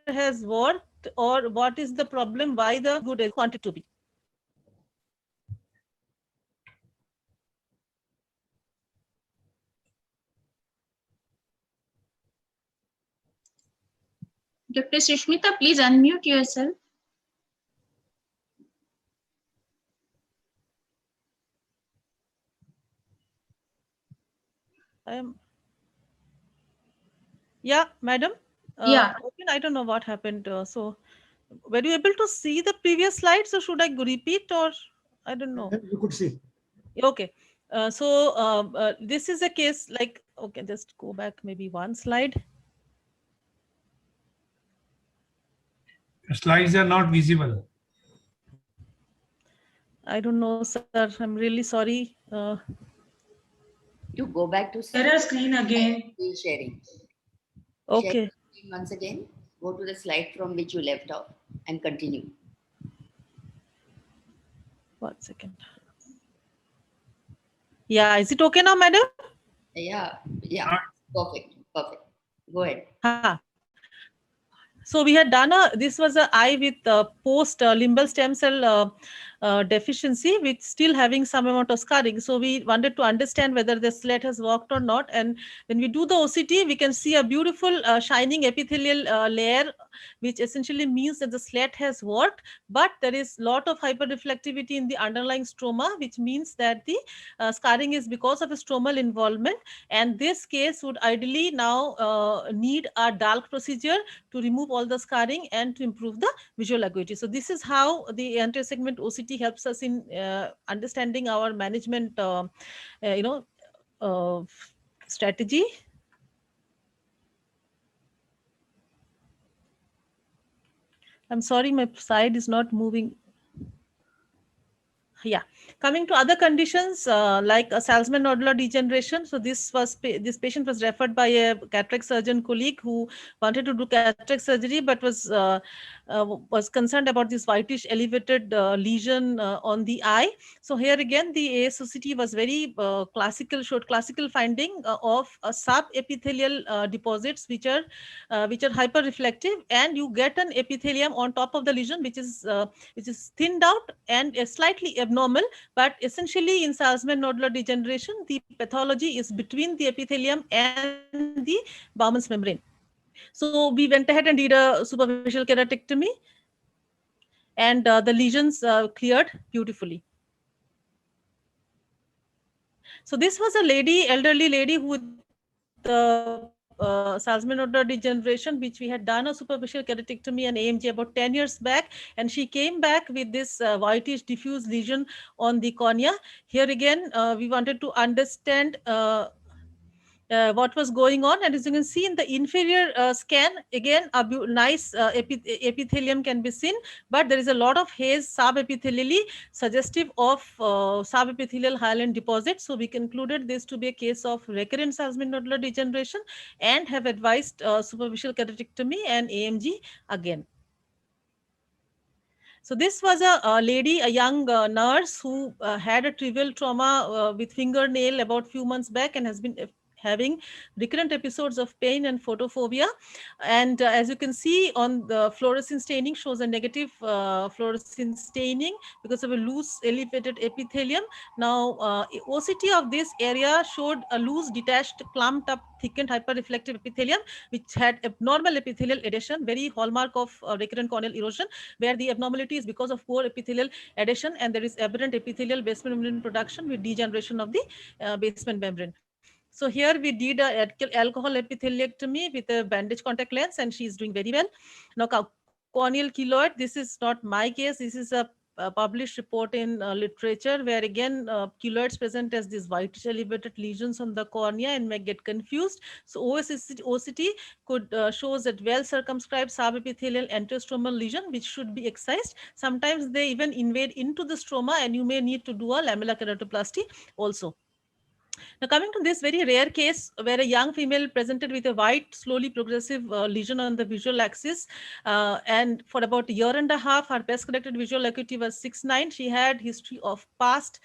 N: has worked or what is the problem, why the good is wanted to be.
A: Dr. Sushmita, please unmute yourself.
N: Yeah, madam.
A: Yeah.
N: I don't know what happened. So were you able to see the previous slides, or should I repeat, or I don't know?
K: You could see.
N: Okay. This is a case like, okay, just go back maybe one slide.
B: Slides are not visible.
N: I don't know, sir. I'm really sorry.
O: You go back to
E: share screen again.
O: Sharing.
N: Okay.
O: Share screen once again. Go to the slide from which you left off and continue.
N: 1 second. Yeah, is it okay now, madam?
O: Yeah. Perfect. Go ahead.
N: So we had done this was an eye with post limbal stem cell deficiency with still having some amount of scarring. So we wanted to understand whether the SLED has worked or not. And when we do the OCT, we can see a beautiful shining epithelial layer, which essentially means that the SLED has worked, but there is a lot of hyperreflectivity in the underlying stroma, which means that the scarring is because of a stromal involvement. And this case would ideally now need a DALK procedure to remove all the scarring and to improve the visual acuity. So this is how the anterior segment OCT helps us in understanding our management, strategy. I'm sorry, my slide is not moving. Yeah, coming to other conditions like a Salzmann nodular degeneration. So this patient was referred by a cataract surgeon colleague who wanted to do cataract surgery, but was concerned about this whitish elevated lesion on the eye. So here again, the ASOCT was very showed classical finding of subepithelial deposits which are hyperreflective, and you get an epithelium on top of the lesion which is thinned out and slightly abnormal, but essentially in Salzmann nodular degeneration, the pathology is between the epithelium and the Bowman's membrane. So we went ahead and did a superficial keratectomy, and the lesions cleared beautifully. So this was a elderly lady who Salzmann nodular degeneration, which we had done a superficial keratectomy and AMG about 10 years back, and she came back with this whitish diffuse lesion on the cornea. Here again, we wanted to understand what was going on, and as you can see in the inferior scan, again a nice epithelium can be seen, but there is a lot of haze subepithelially suggestive of subepithelial hyaline deposit. So we concluded this to be a case of recurrent Salzmann nodular degeneration and have advised superficial keratectomy and AMG again. So this was a lady, a young nurse who had a trivial trauma with fingernail about few months back and has been having recurrent episodes of pain and photophobia. And as you can see on the fluorescein staining shows a negative fluorescein staining because of a loose elevated epithelium. Now OCT of this area showed a loose detached clumped up thickened hyperreflective epithelium which had abnormal epithelial adhesion, very hallmark of recurrent corneal erosion, where the abnormality is because of poor epithelial adhesion and there is aberrant epithelial basement membrane production with degeneration of the basement membrane. So here we did a alcohol epitheliectomy with a bandage contact lens and she is doing very well. Now corneal keloid, this is not my case, this is a published report in literature where again keloids present as these white elevated lesions on the cornea and may get confused. So OCT could shows that well circumscribed subepithelial anterostromal lesion which should be excised. Sometimes they even invade into the stroma and you may need to do a lamellar keratoplasty also. Now coming to this very rare case where a young female presented with a white slowly progressive lesion on the visual axis and for about a year and a half her best corrected visual acuity was 6.9. She had history of past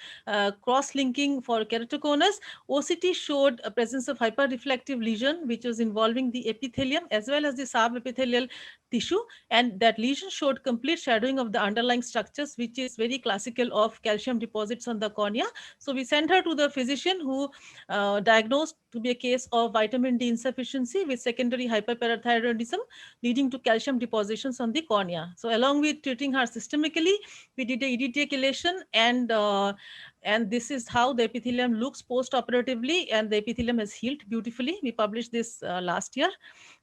N: cross-linking for keratoconus. OCT showed a presence of hyperreflective lesion which was involving the epithelium as well as the subepithelial tissue, and that lesion showed complete shadowing of the underlying structures which is very classical of calcium deposits on the cornea. So we sent her to the physician who diagnosed to be a case of vitamin D insufficiency with secondary hyperparathyroidism leading to calcium depositions on the cornea. So along with treating her systemically, we did a EDTA chelation and this is how the epithelium looks post-operatively and the epithelium has healed beautifully. We published this last year.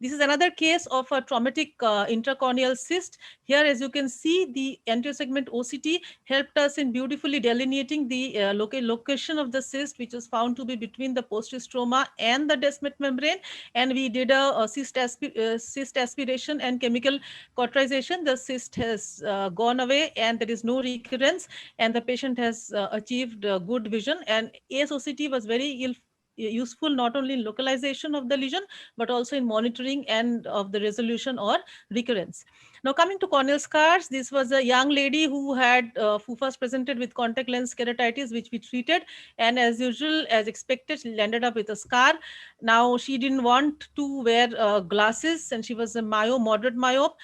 N: This is another case of a traumatic intracorneal cyst. Here as you can see the anterior segment OCT helped us in beautifully delineating the location of the cyst which was found to be between the posterior stroma and the descemet membrane, and we did a cyst aspiration and chemical cauterization. The cyst has gone away and there is no recurrence and the patient has achieved good vision, and ASOCT was very useful not only in localization of the lesion but also in monitoring and of the resolution or recurrence. Now coming to corneal scars, this was a young lady who had who first presented with contact lens keratitis which we treated, and as usual as expected she landed up with a scar. Now she didn't want to wear glasses and she was a moderate myope,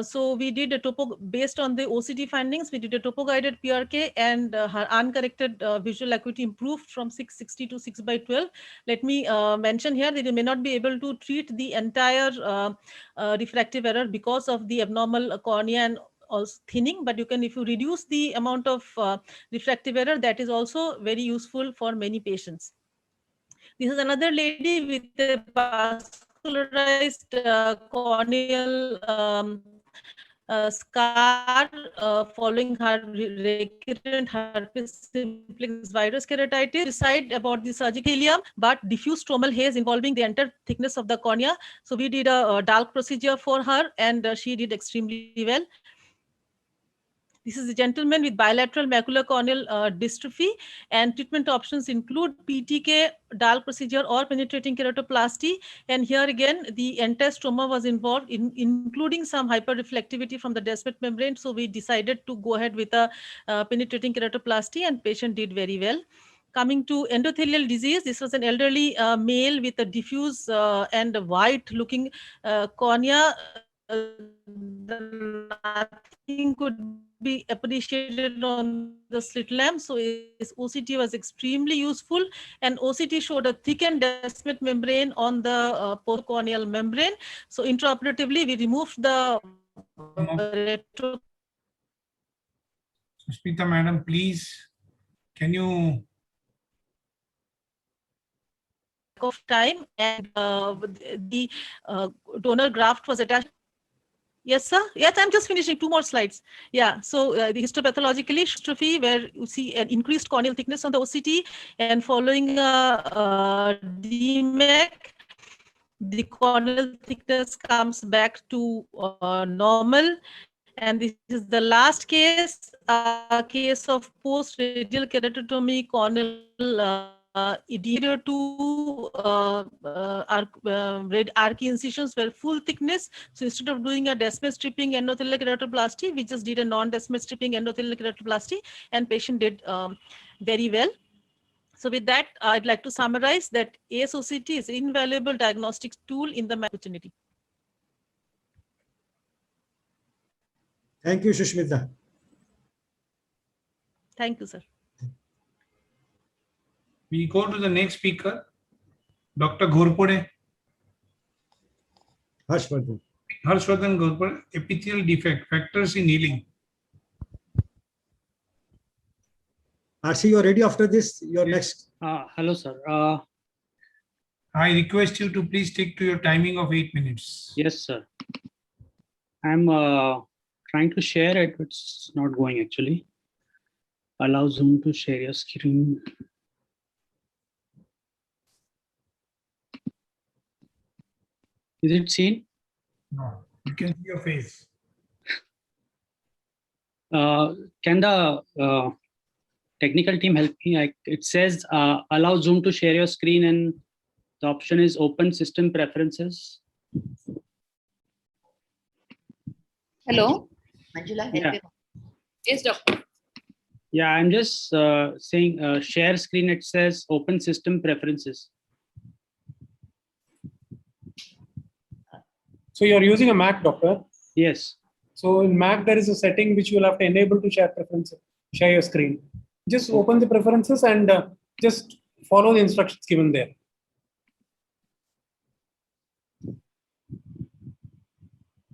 N: so we did a based on the OCT findings we did a topo guided PRK and her uncorrected visual acuity improved from 660 to 6/12. Let me mention here that you may not be able to treat the entire refractive error because of the abnormal cornea and also thinning, but you can, if you reduce the amount of refractive error, that is also very useful for many patients. This is another lady with a vascularized corneal scar following her recurrent herpes simplex virus keratitis. Decide about the surgical ileum, but diffuse stromal haze involving the entire thickness of the cornea. So we did a DALK procedure for her and she did extremely well. This is a gentleman with bilateral macular corneal dystrophy, and treatment options include PTK, DALK procedure or penetrating keratoplasty. And here again, the entire stroma was involved, including some hyperreflectivity from the descemet membrane. So we decided to go ahead with a penetrating keratoplasty and patient did very well. Coming to endothelial disease, this was an elderly male with a diffuse and white looking cornea. Nothing could be appreciated on the slit lamp, so his OCT was extremely useful, and OCT showed a thickened descemet membrane on the postcorneal membrane. So intraoperatively we removed the retro.
B: Suspita madam, please, can you
N: of time, and the donor graft was attached. Yes, sir. Yes, I'm just finishing 2 more slides. Yeah, so the histopathologically dystrophy, where you see an increased corneal thickness on the OCT, and following DMEC, the corneal thickness comes back to normal. And this is the last case, case of post-radial keratotomy corneal inferior to archy incisions were full thickness. So instead of doing a Descemet stripping endothelial keratoplasty, we just did a non-Descemet stripping endothelial keratoplasty, and patient did very well. So with that, I'd like to summarize that ASOCT is an invaluable diagnostic tool in the opportunity.
K: Thank you, Sushmita.
N: Thank you, sir.
B: We go to the next speaker, Dr. Ghorpade.
K: Harshvardhan.
B: Harshvardhan Ghorpade, epithelial defect, factors in healing.
K: RC, you're ready after this? Your next.
P: Hello, sir.
B: I request you to please stick to your timing of 8 minutes.
P: Yes, sir. I'm trying to share it. It's not going actually. Allow Zoom to share your screen. Is it seen?
B: No, you can see your face.
P: Can the technical team help me? It says allow Zoom to share your screen, and the option is open system preferences.
O: Hello, Manjula.
P: Yeah.
O: Yes, doctor.
P: Yeah, I'm just saying share screen. It says open system preferences.
Q: So you're using a Mac, doctor?
P: Yes.
Q: So in Mac, there is a setting which you will have to enable to share preferences, share your screen. Just open the preferences and just follow the instructions given there.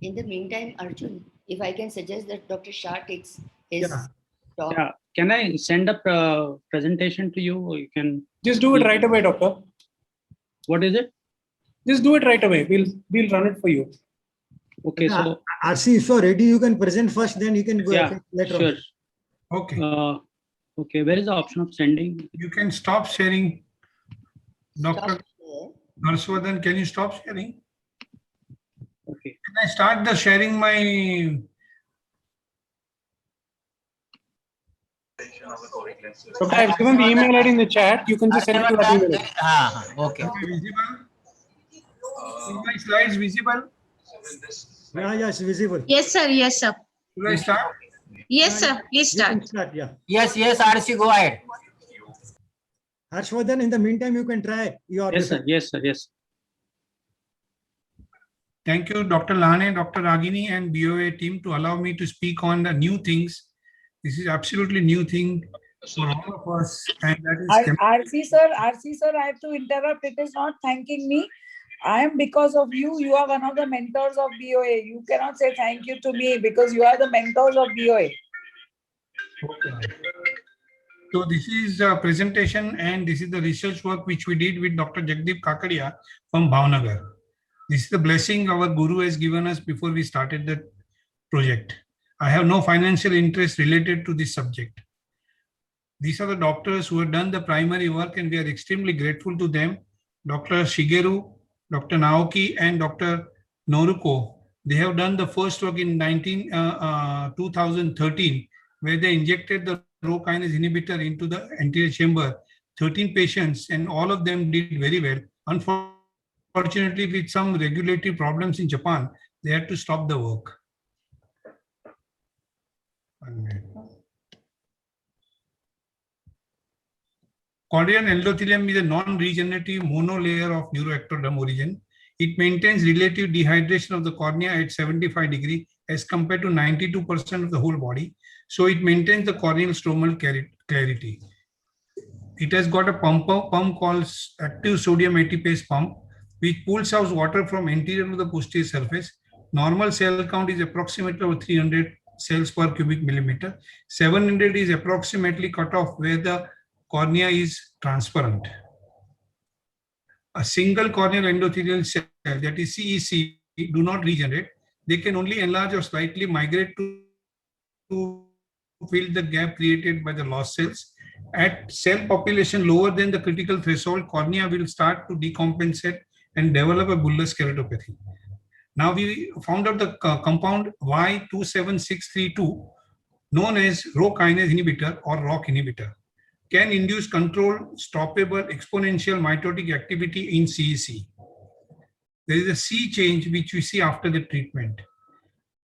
O: In the meantime, Arjun, if I can suggest that Dr. Shah takes his talk.
P: Yeah. Can I send a presentation to you? Or you can
Q: just do it right away, doctor.
P: What is it?
Q: Just do it right away. We'll run it for you.
P: Okay. So
K: RC, if you're ready, you can present first, then you can go later
P: sure.
K: on.
B: Okay.
P: Okay. Where is the option of sending?
B: You can stop sharing. Dr. Harshvardhan, can you stop sharing?
P: Okay.
B: Can I start the sharing my...
Q: Okay, I've given the email ID in the chat. You can just send it to that email.
B: Okay. Visible? Is my slides visible?
K: Yeah, it's visible.
A: Yes, sir. Yes, sir.
B: Should I start?
A: Yes, sir. Please start.
K: Yeah.
H: Yes, RC, go ahead.
K: Harshvardhan, in the meantime, you can try your.
P: Yes, sir. Yes, sir. Yes.
B: Thank you, Dr. Lahane, Dr. Ragini, and BOA team to allow me to speak on the new things. This is absolutely new thing for all of us, and that is
C: RC sir, I have to interrupt. It is not thanking me. I am because of you. You are one of the mentors of BOA. You cannot say thank you to me because you are the mentors of BOA.
B: Okay. So this is a presentation, and this is the research work which we did with Dr. Jagdeep Kakadia from Bhavnagar. This is the blessing our Guru has given us before we started the project. I have no financial interest related to this subject. These are the doctors who have done the primary work, and we are extremely grateful to them. Dr. Shigeru, Dr. Naoki, and Dr. Noruko. They have done the first work in 2013, where they injected the Rho kinase inhibitor into the anterior chamber. 13 patients, and all of them did very well. Unfortunately, with some regulatory problems in Japan, they had to stop the work. Corneal endothelium is a non-regenerative monolayer of neuroectoderm origin. It maintains relative dehydration of the cornea at 75 degrees as compared to 92% of the whole body. So it maintains the corneal stromal clarity. It has got a pump called active sodium ATPase pump, which pulls out water from anterior to the posterior surface. Normal cell count is approximately over 300 cells per cubic millimeter. 700 is approximately cut off where the cornea is transparent. A single corneal endothelial cell, that is CEC, do not regenerate. They can only enlarge or slightly migrate to fill the gap created by the lost cells. At cell population lower than the critical threshold, cornea will start to decompensate and develop a bullous keratopathy. Now we found out the compound Y27632, known as Rho kinase inhibitor or ROCK inhibitor. can induce controlled, stoppable, exponential mitotic activity in CEC. There is a sea change which we see after the treatment.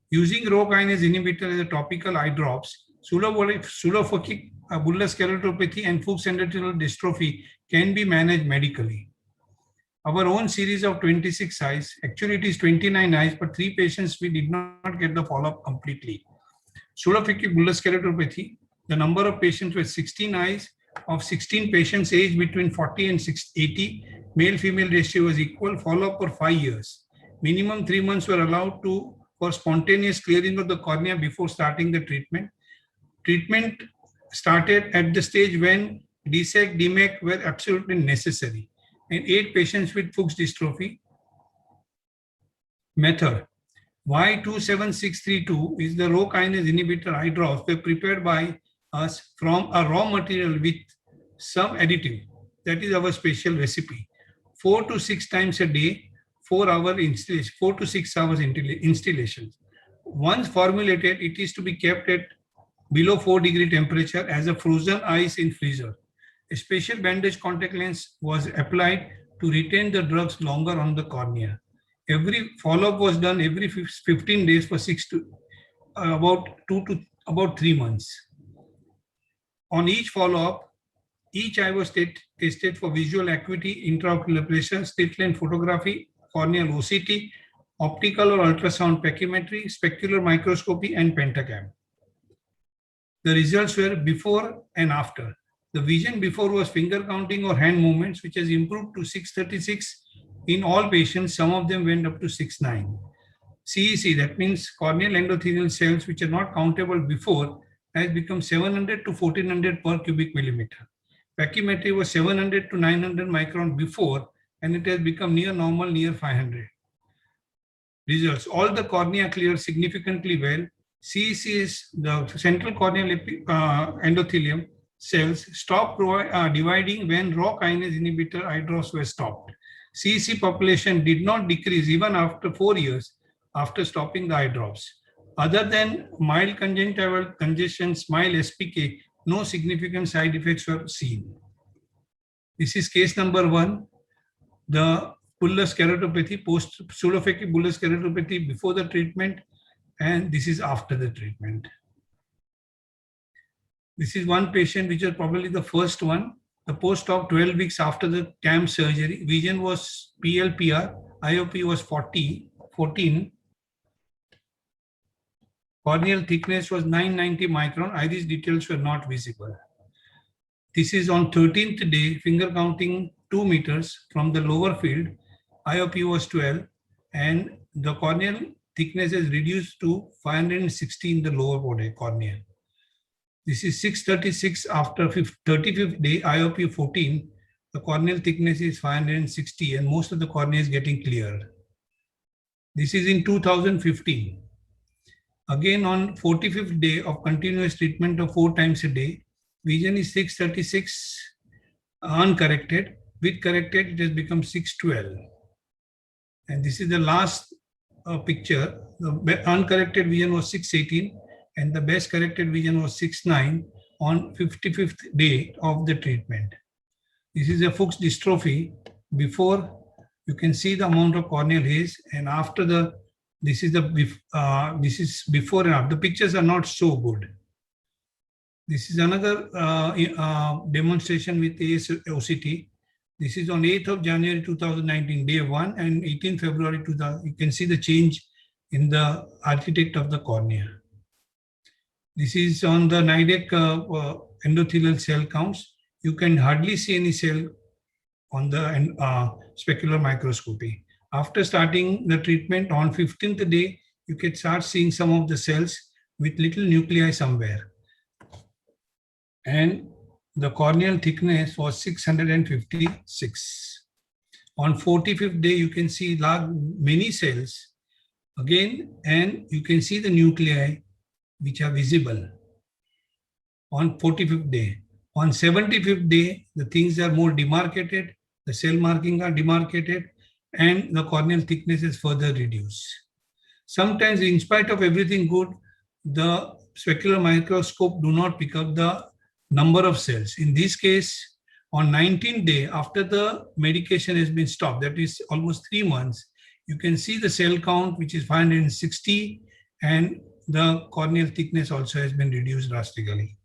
B: Using Rho kinase inhibitor as a topical eye drops, pseudophakic bullous keratopathy and Fuchs endothelial dystrophy can be managed medically. Our own series of 26 eyes, actually it is 29 eyes, but 3 patients we did not get the follow-up completely. Pseudophakic bullous keratopathy, the number of patients with 16 eyes of 16 patients aged between 40 and 80, male-female ratio was equal, follow-up for 5 years. Minimum 3 months were allowed for spontaneous clearing of the cornea before starting the treatment. Treatment started at the stage when DSEC, DMEC were absolutely necessary. And 8 patients with Fuchs dystrophy. Method. Y27632 is the Rho kinase inhibitor eye drops were prepared by us from a raw material with some additive. That is our special recipe. 4 to 6 times a day, 4 to 6 hours installation. Once formulated, it is to be kept at below 4-degree temperature as a frozen ice in freezer. A special bandage contact lens was applied to retain the drugs longer on the cornea. Every follow-up was done every 15 days for about 3 months. On each follow-up, each eye was tested for visual acuity, intraocular pressure, slit line photography, corneal OCT, optical or ultrasound pachymetry, specular microscopy, and pentacam. The results were before and after. The vision before was finger counting or hand movements, which has improved to 636 in all patients. Some of them went up to 69. CEC, that means corneal endothelial cells, which are not countable before, has become 700 to 1400 per cubic millimeter. Pachymetry was 700 to 900 micron before, and it has become near normal, near 500. Results. All the cornea cleared significantly well. CEC is the central corneal endothelium cells stopped dividing when Rho kinase inhibitor eye drops were stopped. CEC population did not decrease even after 4 years after stopping the eye drops. Other than mild conjunctival congestion, mild SPK, no significant side effects were seen. This is case number 1, the bullous keratopathy, pseudophakic bullous keratopathy before the treatment, and this is after the treatment. This is one patient which was probably the first one. The post-op 12 weeks after the CAM surgery, vision was PLPR, IOP was 14, corneal thickness was 990 micron, iris details were not visible. This is on 13th day, finger counting 2 meters from the lower field, IOP was 12, and the corneal thickness is reduced to 560 in the lower cornea. This is 636 after 35th day, IOP 14. The corneal thickness is 560 and most of the cornea is getting cleared. This is in 2015. Again on 45th day of continuous treatment of 4 times a day, vision is 636 uncorrected. With corrected, it has become 612. And this is the last picture. The uncorrected vision was 618. And the best corrected vision was 6.9 on 55th day of the treatment. This is a Fuchs dystrophy. Before, you can see the amount of corneal haze, and after this is before and after. The pictures are not so good. This is another demonstration with ASOCT. This is on 8th of January 2019, day 1, and 18th February 2000. You can see the change in the architect of the cornea. This is on the NIDEC endothelial cell counts. You can hardly see any cell on the specular microscopy. After starting the treatment on 15th day, you can start seeing some of the cells with little nuclei somewhere. And the corneal thickness was 656. On 45th day, you can see many cells again, and you can see the nuclei which are visible on 45th day. On 75th day, the things are more demarcated, the cell markings are demarcated, and the corneal thickness is further reduced. Sometimes, in spite of everything good, the specular microscope do not pick up the number of cells. In this case, on 19th day after the medication has been stopped, that is almost 3 months, you can see the cell count, which is 560, and the corneal thickness also has been reduced drastically.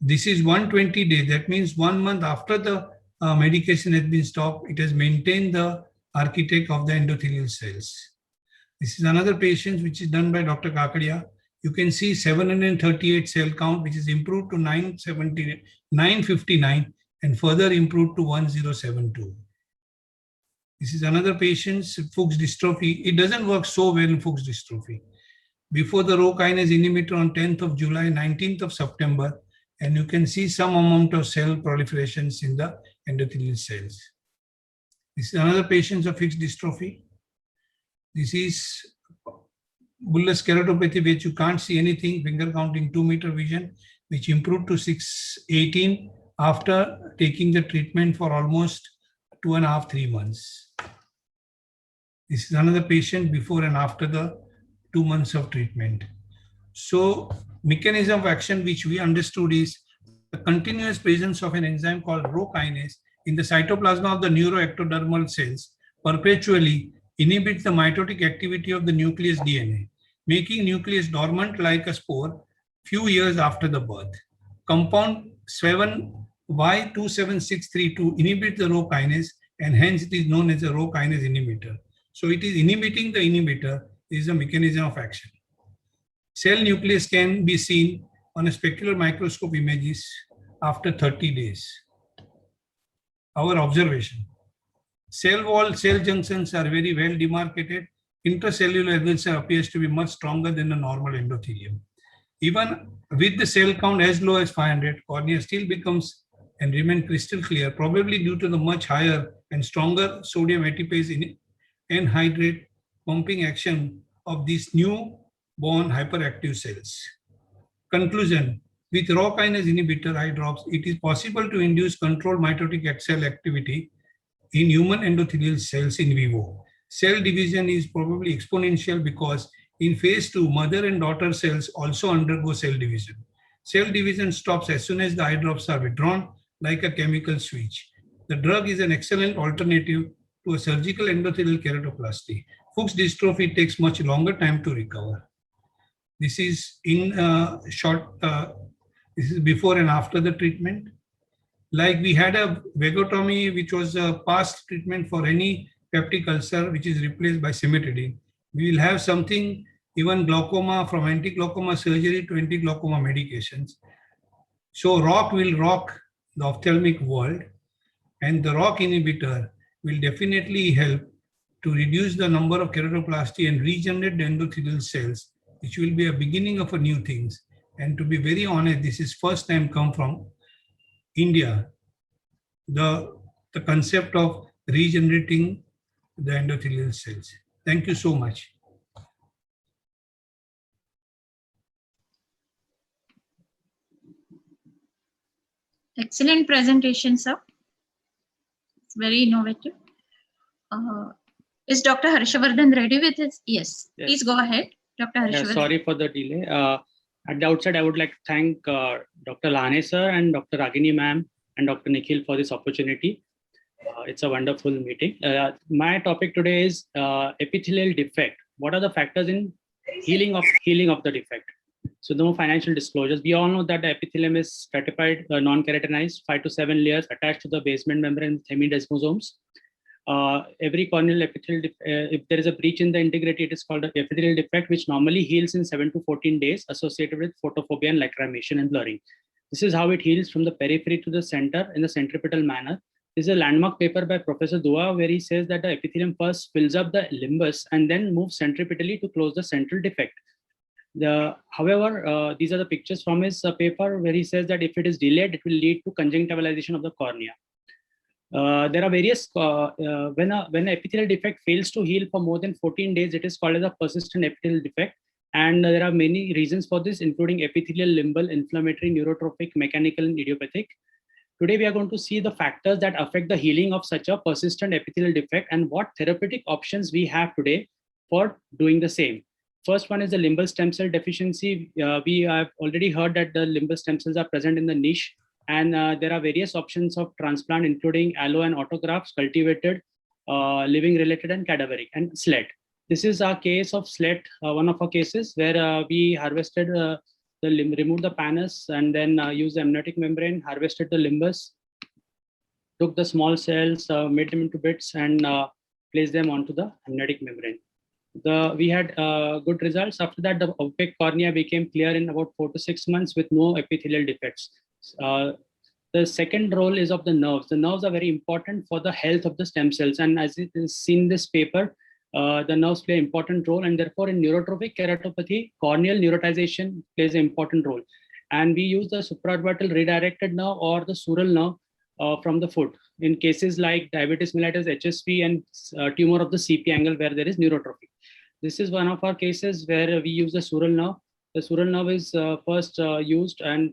B: This is 120 days. That means 1 month after the medication has been stopped, it has maintained the architect of the endothelial cells. This is another patient which is done by Dr. Kakadia. You can see 738 cell count, which is improved to 959 and further improved to 1072. This is another patient's Fuchs dystrophy. It doesn't work so well in Fuchs dystrophy. Before the Rho kinase inhibitor on 10th of July, 19th of September, and you can see some amount of cell proliferations in the endothelial cells. This is another patient of Fuchs dystrophy. This is bullous keratopathy, which you can't see anything, finger counting 2-meter vision, which improved to 618 after taking the treatment for almost 2.5–3 months. This is another patient before and after the 2 months of treatment. So mechanism of action which we understood is the continuous presence of an enzyme called Rho kinase in the cytoplasm of the neuroectodermal cells perpetually inhibits the mitotic activity of the nucleus DNA, making nucleus dormant like a spore few years after the birth. Compound 7Y27632 inhibits the Rho kinase, and hence it is known as a Rho kinase inhibitor. So it is inhibiting the inhibitor is a mechanism of action. Cell nucleus can be seen on a specular microscope images after 30 days. Our observation. Cell wall, cell junctions are very well demarcated. Intracellular avulsion appears to be much stronger than the normal endothelium. Even with the cell count as low as 500, cornea still becomes and remain crystal clear, probably due to the much higher and stronger sodium ATPase anhydrate pumping action of these new-born hyperactive cells. Conclusion: with Rho kinase inhibitor eye drops, it is possible to induce controlled mitotic cell activity in human endothelial cells in vivo. Cell division is probably exponential because in phase 2, mother and daughter cells also undergo cell division. Cell division stops as soon as the eye drops are withdrawn, like a chemical switch. The drug is an excellent alternative to a surgical endothelial keratoplasty. Fuchs dystrophy takes much longer time to recover. This is in short, this is before and after the treatment. Like we had a vagotomy, which was a past treatment for any peptic ulcer, which is replaced by cimetidine. We will have something, even glaucoma, from anti-glaucoma surgery to anti-glaucoma medications. So ROCK will rock the ophthalmic world, and the ROCK inhibitor will definitely help to reduce the number of keratoplasty and regenerate the endothelial cells, which will be a beginning of a new things. And to be very honest, this is first time come from India, the concept of regenerating the endothelial cells. Thank you so much.
A: Excellent presentation, sir. It's very innovative. Is Dr. Harshavardhan ready with his? Yes.
P: Yes.
A: Please go ahead, Dr. Harshavardhan.
P: Sorry for the delay. At the outset, I would like to thank Dr. Lahane sir and Dr. Ragini ma'am and Dr. Nikhil for this opportunity. It's a wonderful meeting. My topic today is epithelial defect. What are the factors in healing of the defect? So no financial disclosures. We all know that the epithelium is stratified, non-keratinized, 5 to 7 layers attached to the basement membrane with hemidesmosomes. Every corneal epithelial, if there is a breach in the integrity, it is called an epithelial defect, which normally heals in 7 to 14 days, associated with photophobia and lacrimation and blurring. This is how it heals from the periphery to the center in a centripetal manner. This is a landmark paper by Professor Dua, where he says that the epithelium first fills up the limbus and then moves centripetally to close the central defect. However, these are the pictures from his paper, where he says that if it is delayed, it will lead to conjunctivalization of the cornea. There are various, when an epithelial defect fails to heal for more than 14 days, it is called as a persistent epithelial defect. And there are many reasons for this, including epithelial, limbal, inflammatory, neurotrophic, mechanical, and idiopathic. Today, we are going to see the factors that affect the healing of such a persistent epithelial defect and what therapeutic options we have today for doing the same. First one is the limbal stem cell deficiency. We have already heard that the limbal stem cells are present in the niche, and there are various options of transplant, including allo and autografts, cultivated, living related, and cadaveric, and SLET. This is our case of SLET, one of our cases where we harvested the limb, removed the pannus, and then used the amniotic membrane, harvested the limbus, took the small cells, made them into bits, and placed them onto the amniotic membrane. We had good results. After that, the opaque cornea became clear in about 4 to 6 months with no epithelial defects. The second role is of the nerves. The nerves are very important for the health of the stem cells. And as it is seen in this paper, the nerves play an important role. And therefore, in neurotrophic keratopathy, corneal neurotization plays an important role. And we use the supraorbital redirected nerve or the sural nerve from the foot in cases like diabetes mellitus, HSP, and tumor of the CP angle where there is neurotrophy. This is one of our cases where we use the sural nerve. The sural nerve is first used and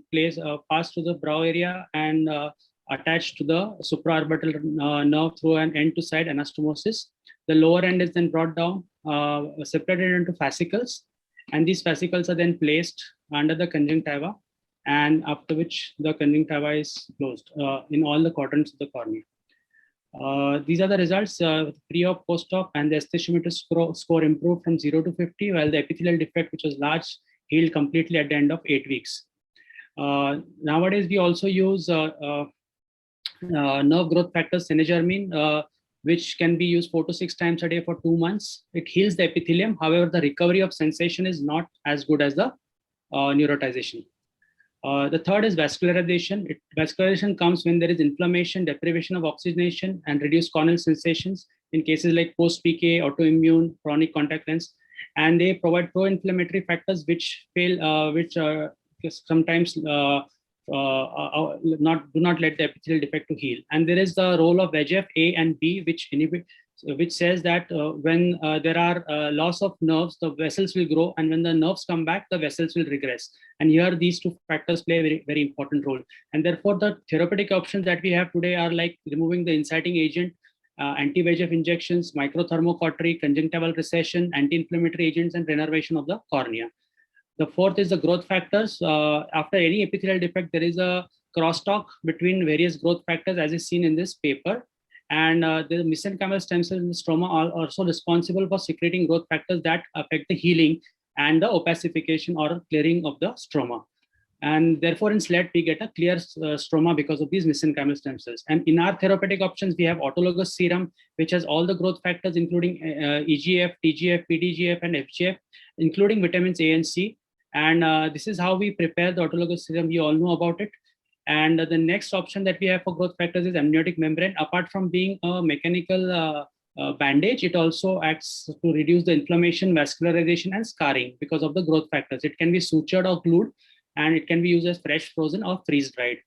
P: passed to the brow area and attached to the supraorbital nerve through an end-to-side anastomosis. The lower end is then brought down, separated into fascicles, and these fascicles are then placed under the conjunctiva, and after which the conjunctiva is closed in all the quadrants of the cornea. These are the results pre-op, post-op, and the astigmatic score improved from 0 to 50, while the epithelial defect, which was large, healed completely at the end of 8 weeks. Nowadays, we also use nerve growth factor cenegermine, which can be used 4 to 6 times a day for 2 months. It heals the epithelium. However, the recovery of sensation is not as good as the neurotization. The third is vascularization. Vascularization comes when there is inflammation, deprivation of oxygenation, and reduced corneal sensations in cases like post-PK, autoimmune, chronic contact lens. And they provide pro-inflammatory factors which sometimes do not let the epithelial defect to heal. And there is the role of VEGF A and B, which says that when there are loss of nerves, the vessels will grow, and when the nerves come back, the vessels will regress. And here these two factors play a very, very important role. And therefore, the therapeutic options that we have today are like removing the inciting agent, anti-VEGF injections, microthermocautery, conjunctival recession, anti-inflammatory agents, and renervation of the cornea. The fourth is the growth factors. After any epithelial defect, there is a crosstalk between various growth factors, as is seen in this paper. And the mesenchymal stem cells in the stroma are also responsible for secreting growth factors that affect the healing and the opacification or clearing of the stroma. And therefore, in SLET, we get a clear stroma because of these mesenchymal stem cells. And in our therapeutic options, we have autologous serum, which has all the growth factors, including EGF, TGF, PDGF, and FGF, including vitamins A and C. And this is how we prepare the autologous serum. You all know about it. And the next option that we have for growth factors is amniotic membrane. Apart from being a mechanical bandage, it also acts to reduce the inflammation, vascularization, and scarring because of the growth factors. It can be sutured or glued, and it can be used as fresh frozen or freeze dried.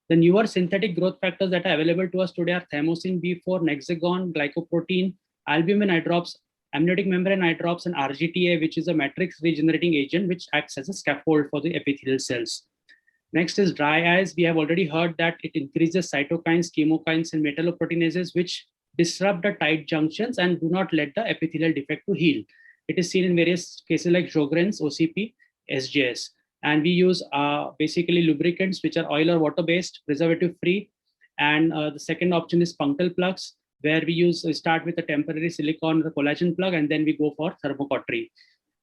P: The newer synthetic growth factors that are available to us today are thymosin B4, Nexagon, glycoprotein, albumin eye drops, amniotic membrane eye drops, and RGTA, which is a matrix regenerating agent, which acts as a scaffold for the epithelial cells. Next is dry eyes. We have already heard that it increases cytokines, chemokines, and metalloproteinases, which disrupt the tight junctions and do not let the epithelial defect to heal. It is seen in various cases like Sjogren's, OCP, SJS. And we use basically lubricants, which are oil or water-based, preservative-free. And the second option is punctal plugs, where we start with a temporary silicone, the collagen plug, and then we go for thermocautery.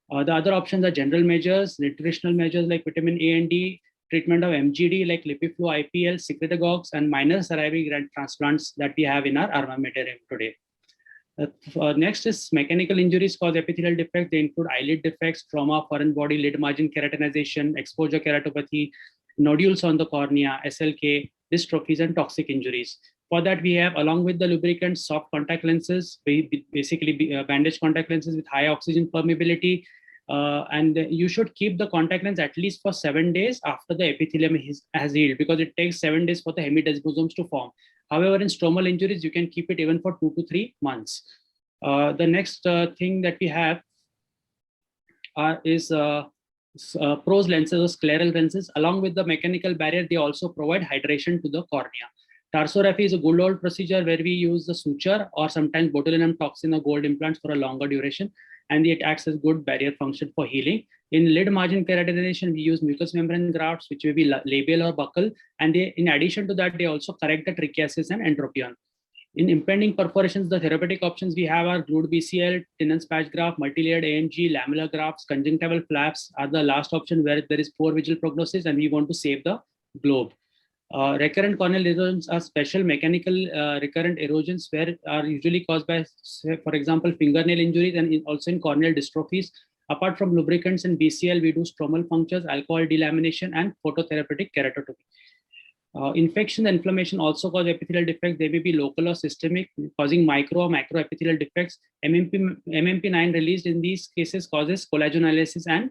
P: The other options are general measures, nutritional measures like vitamin A and D, treatment of MGD like Lipiflow, IPL, secretagogues, and minor salivary gland transplants that we have in our armamentarium today. Next is mechanical injuries cause epithelial defects. They include eyelid defects, trauma, foreign body, lid margin keratinization, exposure keratopathy, nodules on the cornea, SLK, dystrophies, and toxic injuries. For that, we have, along with the lubricants, soft contact lenses, basically bandage contact lenses with high oxygen permeability. And you should keep the contact lens at least for 7 days after the epithelium has healed, because it takes 7 days for the hemidesmosomes to form. However, in stromal injuries, you can keep it even for 2 to 3 months. The next thing that we have is PROS lenses or scleral lenses. Along with the mechanical barrier, they also provide hydration to the cornea. Tarsorrhaphy is a good old procedure where we use the suture or sometimes botulinum toxin or gold implants for a longer duration. and it acts as good barrier function for healing. In lid margin keratinization, we use mucous membrane grafts, which may be labial or buccal, and in addition to that, they also correct the trichiasis and entropion. In impending perforations, the therapeutic options we have are glued BCL, Tennant's patch graft, multi-layered AMG, lamellar grafts, conjunctival flaps are the last option where there is poor visual prognosis and we want to save the globe. Recurrent corneal erosions are special mechanical recurrent erosions where are usually caused by, for example, fingernail injuries and also in corneal dystrophies. Apart from lubricants and BCL, we do stromal punctures, alcohol delamination, and phototherapeutic keratotomy. Infection and inflammation also cause epithelial defects. They may be local or systemic, causing micro or macro epithelial defects. MMP9 released in these cases causes collagenolisis and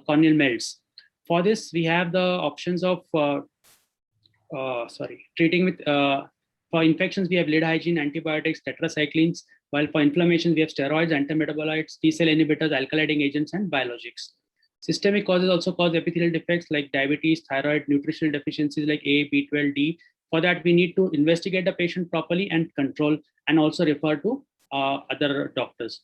P: corneal melts. For this, we have the options of treating with, for infections, we have lid hygiene, antibiotics, tetracyclines, while for inflammation, we have steroids, antimetabolites, T-cell inhibitors, alkalizing agents, and biologics. Systemic causes also cause epithelial defects like diabetes, thyroid, nutritional deficiencies like A, B12, D. For that, we need to investigate the patient properly and control, and also refer to other doctors.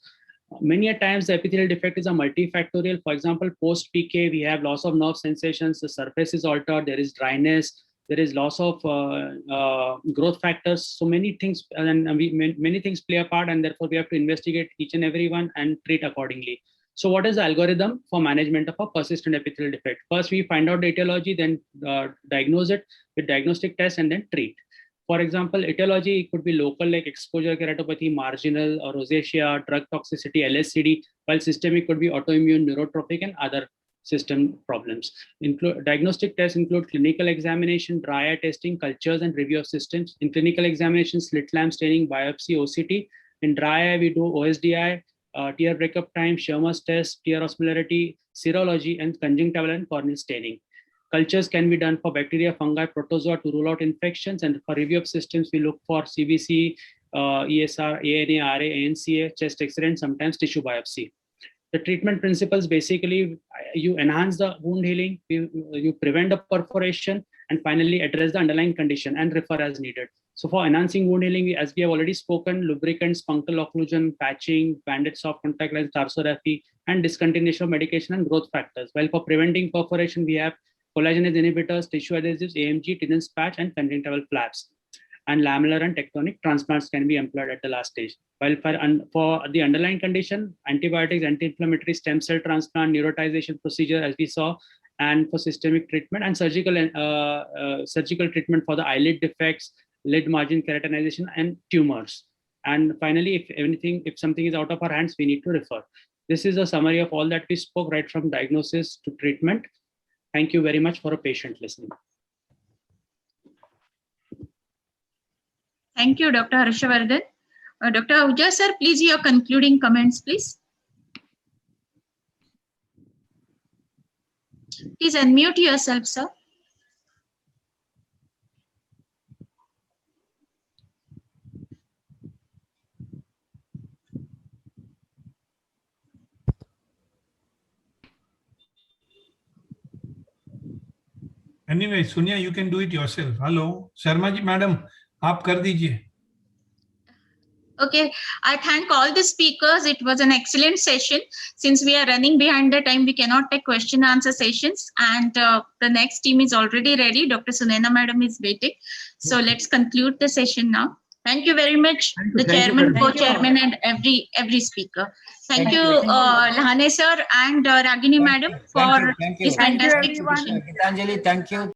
P: Many a times, the epithelial defect is a multifactorial. For example, post-PK, we have loss of nerve sensations, the surface is altered, there is dryness, there is loss of growth factors. So many things, and many things play a part, and therefore we have to investigate each and every one and treat accordingly. So what is the algorithm for management of a persistent epithelial defect? First, we find out the etiology, then diagnose it with diagnostic tests, and then treat. For example, etiology could be local, like exposure keratopathy, marginal, or rosacea, drug toxicity, LSCD, while systemic could be autoimmune, neurotrophic, and other system problems. Diagnostic tests include clinical examination, dry eye testing, cultures, and review of systems. In clinical examination, slit lamp staining, biopsy, OCT. In dry eye, we do OSDI, tear breakup time, Schirmer's test, tear osmolarity, serology, and conjunctival and corneal staining. Cultures can be done for bacteria, fungi, protozoa to rule out infections, and for review of systems, we look for CBC, ESR, ANA, RA, ANCA, chest X-ray, and sometimes tissue biopsy. The treatment principles, basically, you enhance the wound healing, you prevent the perforation, and finally address the underlying condition and refer as needed. So for enhancing wound healing, as we have already spoken, lubricants, punctal occlusion, patching, banded soft contact lens, tarsorrhaphy, and discontinuation of medication and growth factors. While for preventing perforation, we have collagenase inhibitors, tissue adhesives, AMG, Tennant's patch, and conjunctival flaps. And lamellar and tectonic transplants can be employed at the last stage. While for the underlying condition, antibiotics, anti-inflammatory stem cell transplant, neurotization procedure, as we saw, and for systemic treatment and surgical treatment for the eyelid defects, lid margin keratinization, and tumors. And finally, if something is out of our hands, we need to refer. This is a summary of all that we spoke, right from diagnosis to treatment. Thank you very much for a patient listening.
A: Thank you, Dr. Harshavardhan. Dr. Ahuja, sir, please your concluding comments, please. Please unmute yourself, sir.
B: Anyway, Sonia, you can do it yourself. Hello, Sharma ji, madam, aap kar dijiye.
A: Okay, I thank all the speakers. It was an excellent session. Since we are running behind the time, we cannot take question and answer sessions. And the next team is already ready. Dr. Sunena madam is waiting. So let's conclude the session now. Thank you very much, the chairman, co-chairman, and every speaker. Thank you, Lahane sir and Ragini madam for this fantastic session.
H: Gitanjali, thank you.